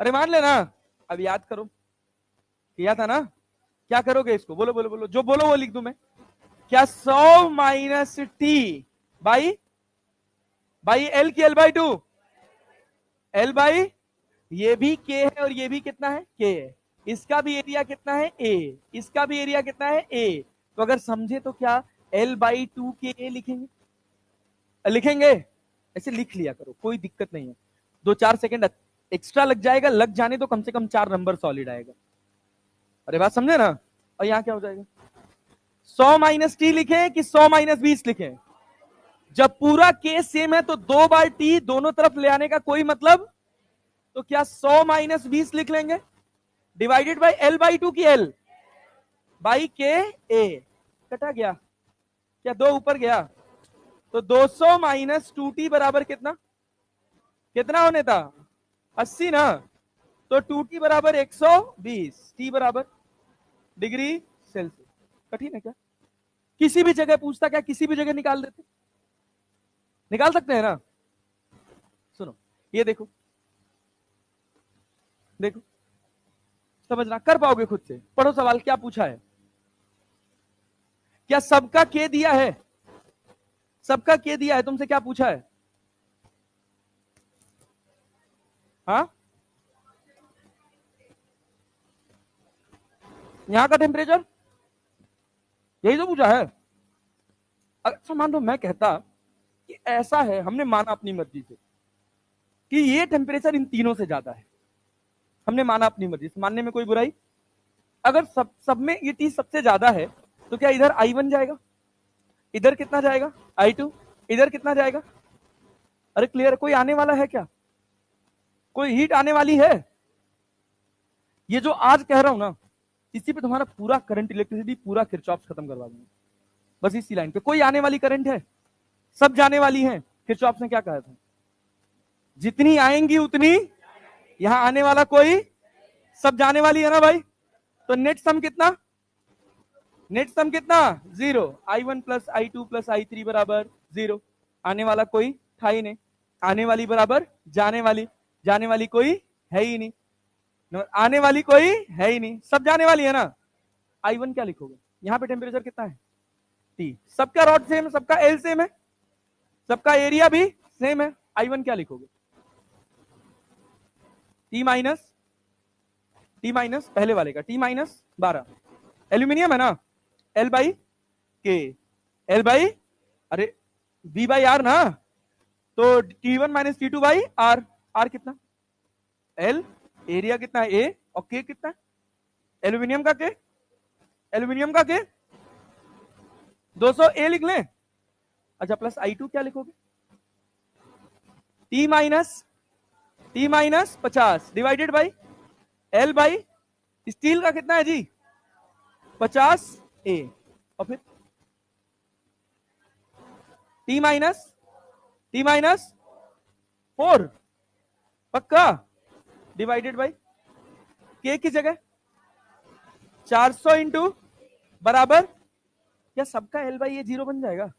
अरे मान लेना। अब याद करो, किया था ना। क्या करोगे इसको? बोलो बोलो बोलो, जो बोलो वो लिख दूं मैं। क्या 100 माइनस टी बाई एल की एल बाई 2, एल बाई, ये भी के है और ये भी कितना है? के है। इसका भी एरिया कितना है? ए। इसका भी एरिया कितना है? ए। तो अगर समझे तो क्या एल बाई 2 के ए लिखेंगे? लिखेंगे। ऐसे लिख लिया करो, कोई दिक्कत नहीं है। 2-4 सेकंड एक्स्ट्रा लग जाएगा, लग जाने तो कम से कम 4 नंबर सॉलिड आएगा। अरे बात समझे ना? और यहां क्या हो जाएगा? 100 माइनस टी लिखे कि 100 माइनस 20 लिखे? जब पूरा केस सेम है तो 2 बार टी दोनों तरफ ले आने का कोई मतलब, तो क्या 100 माइनस 20 लिख लेंगे डिवाइडेड बाई एल बाई 2 की एल बाई के ए। कटा गया क्या? 2 ऊपर गया तो 200 माइनस 2t बराबर कितना? कितना होने था? 80 ना। तो 2t बराबर 120, t बराबर डिग्री सेल्सियस। कठिन है क्या? किसी भी जगह पूछता, क्या किसी भी जगह निकाल देते? निकाल सकते हैं ना। सुनो ये देखो, देखो समझना, कर पाओगे खुद से। पढ़ो सवाल क्या पूछा है। क्या सबका के दिया है? सबका के दिया है, तुमसे क्या पूछा है? हाँ, यहां का टेम्परेचर यही तो पूछा है। अच्छा मान लो मैं कहता कि ऐसा है, हमने माना अपनी मर्जी से कि ये टेम्परेचर इन तीनों से ज्यादा है, हमने माना अपनी मर्जी से, मानने में कोई बुराई। अगर सब में ये टी सबसे ज्यादा है तो क्या इधर आई बन जाएगा? इधर कितना जाएगा? I2। इधर कितना जाएगा? अरे क्लियर, कोई आने वाला है क्या? कोई हीट आने वाली है? ये जो आज कह रहा हूं ना, इसी पे तुम्हारा पूरा करंट, इलेक्ट्रिसिटी पूरा किरचॉफ खत्म करवा दूंगा। बस इसी लाइन पे कोई आने वाली करंट है? सब जाने वाली है। किरचॉफ ने क्या कहा था? जितनी आएंगी उतनी यहां आने वाला कोई, सब जाने वाली है ना भाई। तो नेट सम कितना? नेट सम कितना? 0। I1 plus I2 plus I3 बराबर 0। आने वाला कोई था ही नहीं। आने वाली बराबर जाने वाली, जाने वाली कोई है ही नहीं। आने वाली कोई है ही नहीं, सब जाने वाली है ना। I1 क्या लिखोगे? यहां पे टेम्परेचर कितना है? T। सबका रॉड सेम है, सबका एल सेम है, सबका एरिया भी सेम है। I1 क्या लिखोगे? T माइनस पहले वाले का T माइनस 12। एल्यूमिनियम है ना, L by K, L by, अरे V बाई आर ना, तो T1 minus T2 by R. R कितना? L। एरिया कितना है? A। और K कितना है? एल्यूमिनियम का K, एल्यूमिनियम का K 200 A लिख लें। अच्छा प्लस I2 क्या लिखोगे? T minus 50 divided by L by steel का कितना है जी? 50 A। और फिर T माइनस 4 पक्का डिवाइडेड बाई K की जगह 400 इंटू बराबर, क्या सबका L बाई ये 0 बन जाएगा?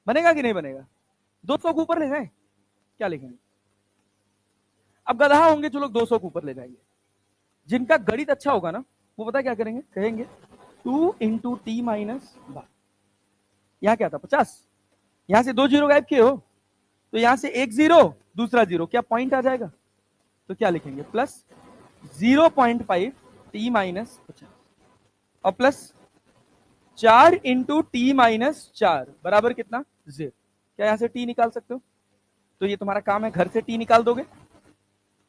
बनेगा कि नहीं बनेगा? 200 के ऊपर ले जाए, क्या लिखेंगे? अब गधा होंगे जो लोग 200 के ऊपर ले जाएंगे। जिनका गणित अच्छा होगा ना, वो पता क्या करेंगे? कहेंगे 2 इंटू टी माइनस 12। यहां क्या था? 50। यहां से 2 जीरो गायब किए हो, तो यहां से 1 जीरो, दूसरा जीरो, क्या पॉइंट आ जाएगा? तो क्या लिखेंगे? प्लस 0.5 टी माइनस 50 और प्लस 4 इंटू टी माइनस 4 बराबर कितना? 0। क्या यहां से टी निकाल सकते हो? तो ये तुम्हारा काम है, घर से टी निकाल दोगे,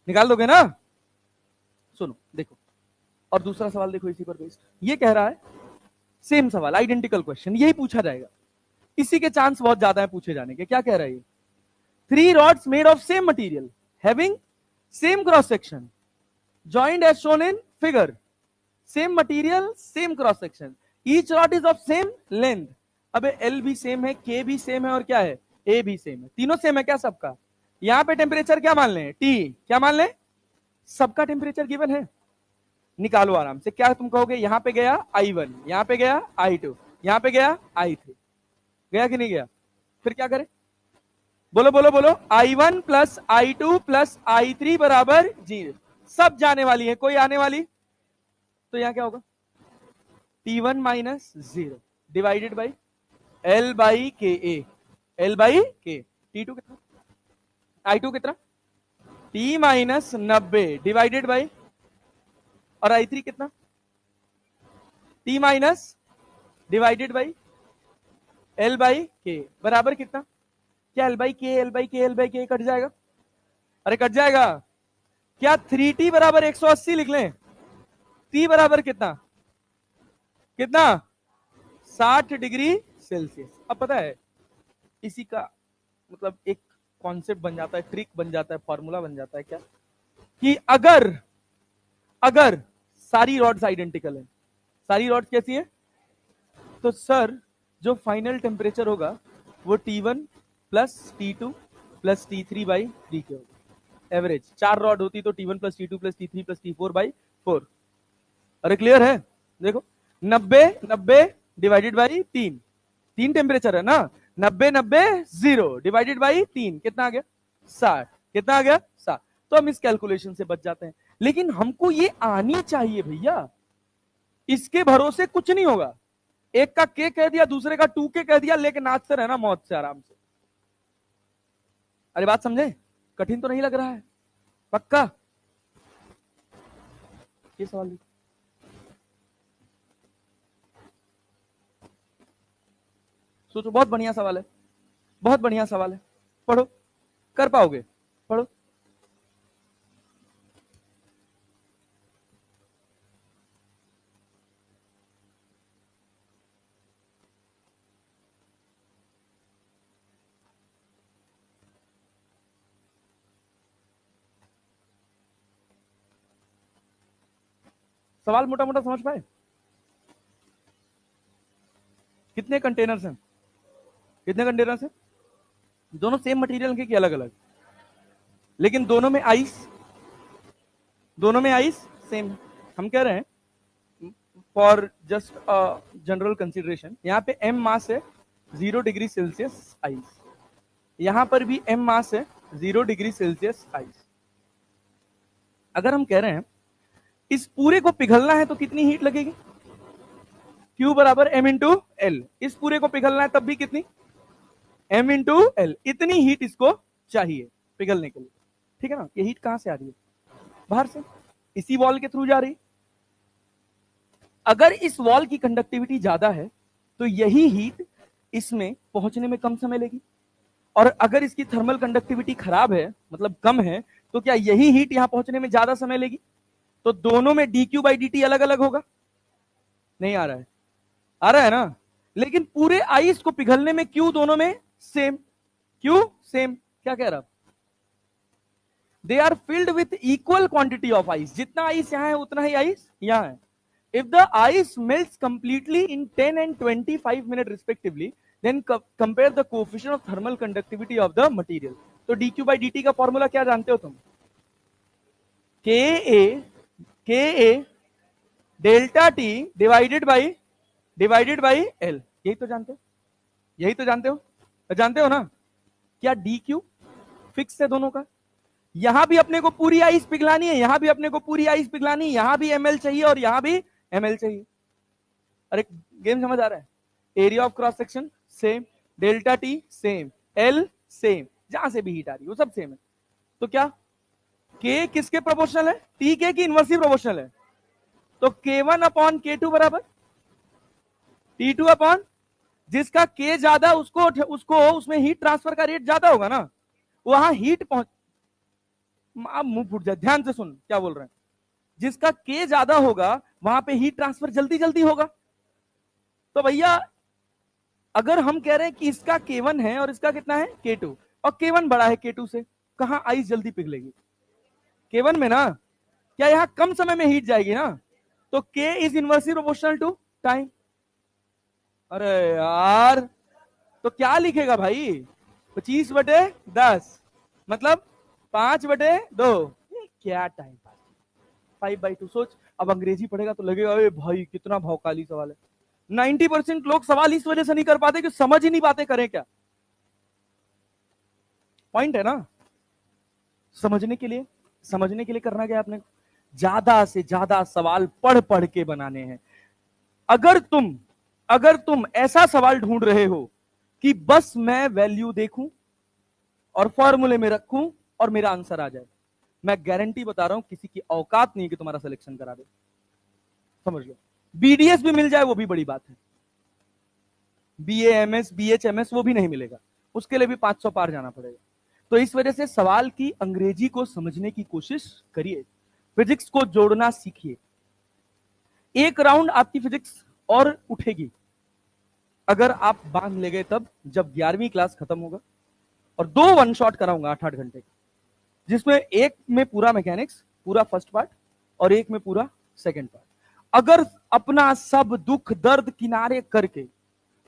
निकाल दोगे ना। सुनो देखो, और दूसरा सवाल देखो इसी पर बेस्ड। ये कह रहा है सेम सवाल, आइडेंटिकल क्वेश्चन, यही पूछा जाएगा, इसी के चांस बहुत ज्यादा है पूछे जाने के। क्या कह रहा है ये? 3 rods made of same material having same cross section joined as shown in figure, same material same cross section, each rod is of same length। अबे L भी सेम है, K भी सेम है, और क्या है? A भी सेम है, तीनों सेम है क्या सबका? यहां पे टेम्परेचर क्या मान लें? T। क्या मान लें? सबका टेम्परेचर गिवन है, निकालो आराम से। क्या तुम कहोगे? यहां पे गया I1, यहां पे गया I2, यहां पे गया I3। गया कि नहीं गया? फिर क्या करें? बोलो बोलो बोलो। I1 plus I2 plus I3 बराबर 0। सब जाने वाली है, कोई आने वाली? तो यहां क्या होगा? T1 minus 0 divided by L by के ए, L बाई के। T2 कितना? I2 कितना? T माइनस 90 डिवाइडेड बाई, और I3 कितना? T minus divided by L by के बराबर कितना? क्या L by K, L by K, L by के कट जाएगा? अरे कट जाएगा। क्या 3T बराबर 180 लिख लें? T बराबर कितना? कितना? 60 डिग्री सेल्सियस। अब पता है इसी का मतलब एक कॉन्सेप्ट बन जाता है, ट्रिक बन जाता है, फॉर्मूला बन जाता है। क्या कि अगर अगर सारी रॉड्स आइडेंटिकल है, सारी रॉड्स कैसी है, तो सर जो फाइनल टेम्परेचर होगा वो T1 plus T2 plus T3 by 3 के होगा। एवरेज 4 रॉड होती तो T1 plus T2 plus T3 plus T4 by 4। अरे क्लियर है? देखो 90 90 डिवाइडेड बाई 3, 3 टेम्परेचर है ना, 90 90 0 डिवाइडेड बाई 3 कितना आ गया? 60। कितना आ गया? 60। तो हम इस कैलकुलेशन से बच जाते हैं। लेकिन हमको ये आनी चाहिए भैया, इसके भरोसे कुछ नहीं होगा। एक का के कह दिया, दूसरे का 2K कह दिया, लेकिन नाचते रहना मौत से आराम से। अरे बात समझे? कठिन तो नहीं लग रहा है? पक्का? ये सवाल सोचो, बहुत बढ़िया सवाल है, बहुत बढ़िया सवाल है। पढ़ो, कर पाओगे, पढ़ो। सवाल मोटा मोटा समझ पाए? कितने कंटेनर्स हैं? कितने कंटेनर्स हैं? दोनों सेम मटेरियल के कि अलग अलग? लेकिन दोनों में आइस, दोनों में आइस सेम। हम कह रहे हैं फॉर जस्ट जनरल कंसिडरेशन, यहाँ पे m मास है 0 डिग्री सेल्सियस आइस, यहां पर भी m मास है 0 डिग्री सेल्सियस आइस। अगर हम कह रहे हैं इस पूरे को पिघलना है तो कितनी हीट लगेगी? Q बराबर m इंटू एल। इस पूरे को पिघलना है तब भी कितनी? m into L. इतनी हीट इसको चाहिए पिघलने के लिए, ठीक है ना? ये हीट कहां से आ रही है? बाहर से, इसी वॉल के थ्रू जा रही। अगर इस वॉल की कंडक्टिविटी ज्यादा है तो यही हीट इसमें पहुंचने में कम समय लेगी, और अगर इसकी थर्मल कंडक्टिविटी खराब है, मतलब कम है, तो क्या यही हीट यहां पहुंचने में ज्यादा समय लेगी? तो दोनों में dq बाई dt अलग अलग होगा। नहीं आ रहा है? आ रहा है ना? लेकिन पूरे आइस को पिघलने में Q दोनों में सेम। Q same. क्या कह रहा? They are filled with equal quantity of ice. जितना आइस यहां है उतना ही आइस यहां है। If the ice melts completely in 10 and 25 minutes respectively, then compare the coefficient of thermal conductivity of the material. तो dq by dt का formula क्या जानते हो तुम? ka delta t divided by l। यही तो जानते हो, यही तो जानते हो, जानते हो ना? क्या dq फिक्स है दोनों का? यहां भी अपने को पूरी आइस पिघलानी है, यहां भी अपने को पूरी आइस पिघलानी है, यहां भी ml चाहिए और यहां भी ml चाहिए। अरे गेम समझ आ रहा है? Area of cross section same, delta T same, L same, जहां से भी हीट आ रही है वो सब सेम है। तो क्या के किसके प्रोपोर्शनल है? टी के की इनवर्सली प्रोपोर्शनल है। तो K1 अपॉन K2 बराबर T2 अपॉन, जिसका के ज्यादा उसको उसको उसमें हीट ट्रांसफर का रेट ज्यादा होगा ना, वहां हीट पहुंच, आप मुंह फूट जाए, ध्यान से सुन क्या बोल रहे हैं। जिसका के ज्यादा होगा वहां पे हीट ट्रांसफर जल्दी जल्दी होगा। तो भैया अगर हम कह रहे हैं कि इसका K1 है और इसका कितना है K2, और K1 बड़ा है K2 से, कहां आइस जल्दी पिघलेगी? K1 में ना। क्या यहां कम समय में हीट जाएगी ना? तो K is inversely proportional to time. अरे यार, तो क्या लिखेगा भाई? 25/10 मतलब 5/2। क्या टाइम पास, 5/2। सोच, अब अंग्रेजी पढ़ेगा तो लगेगा अरे भाई कितना भौकाली सवाल है। 90% लोग सवाल इस वजह से नहीं कर पाते कि समझ ही नहीं पाते करें क्या। पॉइंट है ना, समझने के लिए करना क्या आपने, ज्यादा से ज्यादा सवाल पढ़ पढ़ के बनाने हैं। अगर तुम ऐसा सवाल ढूंढ रहे हो कि बस मैं वैल्यू देखूं और फॉर्मूले में रखूं और मेरा आंसर आ जाए, मैं गारंटी बता रहा हूं किसी की औकात नहीं कि तुम्हारा सिलेक्शन करा दे। समझ लो, बीडीएस भी मिल जाए वो भी बड़ी बात है, बीएएमएस बीएचएमएस वो भी नहीं मिलेगा, उसके लिए भी 500 पार जाना पड़ेगा। तो इस वजह से सवाल की अंग्रेजी को समझने की कोशिश करिए, फिजिक्स को जोड़ना सीखिए। एक राउंड आपकी फिजिक्स और उठेगी अगर आप बांध ले गए तब, जब 11वीं क्लास खत्म होगा और 2 वन शॉट कराऊंगा 8-8 घंटे का, जिसमें एक में पूरा मैकेनिक्स पूरा फर्स्ट पार्ट और एक में पूरा सेकंड पार्ट। अगर अपना सब दुख दर्द किनारे करके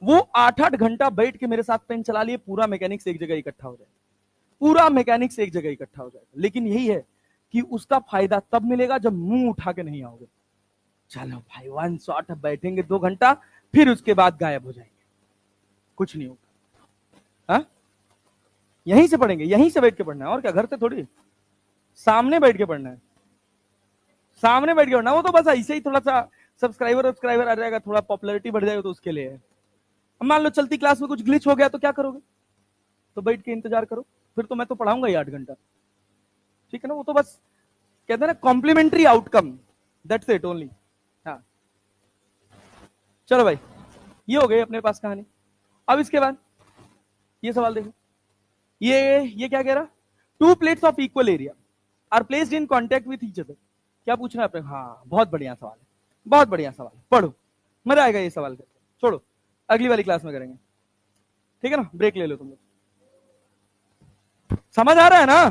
वो 8-8 घंटा बैठ के मेरे साथ पेन चला लिए, पूरा मैकेनिक्स एक जगह इकट्ठा हो जाए, पूरा मैकेनिक्स एक जगह इकट्ठा हो जाएगा। लेकिन यही है कि उसका फायदा तब मिलेगा जब मुंह उठा के नहीं आओगे। चलो भाई वन शॉट, बैठेंगे 2 घंटा, फिर उसके बाद गायब हो जाएंगे, कुछ नहीं होगा। हाँ, यहीं से पढ़ेंगे, यहीं से बैठ के पढ़ना है, और क्या, घर से थोड़ी, सामने बैठ के पढ़ना है, सामने बैठ के पढ़ना। वो तो बस ऐसे ही थोड़ा सा सब्सक्राइबर आ जाएगा, थोड़ा पॉपुलैरिटी बढ़ जाएगा तो उसके लिए है। अब मान लो चलती क्लास में कुछ ग्लिच हो गया तो क्या करोगे, तो बैठ के इंतजार करो, फिर तो मैं तो पढ़ाऊंगा ही 8 घंटा, ठीक है ना। वो तो बस कहते हैं ना complementary outcome, that's it only. हाँ चलो भाई, ये हो गई अपने पास कहानी। अब इसके बाद ये सवाल देखो, ये क्या कह रहा, 2 plates of equal area are placed in contact with each other. क्या पूछना है आपने, हाँ बहुत बढ़िया सवाल है, बहुत बढ़िया सवाल, पढ़ो, मजा आएगा ये सवाल करके। छोड़ो, अगली वाली क्लास में करेंगे, ठीक है ना। ब्रेक ले लो तुम लोग, समझ आ रहा है ना।